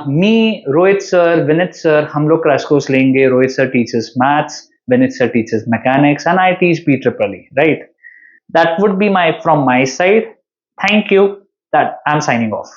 Me, Rohit sir, Vineet sir, हम लोग क्रैश कोर्स लेंगे। Rohit sir teachers maths, Vineet sir teachers mechanics, and I teach BEEE, right. That would be my from my side. Thank you. That I'm signing off.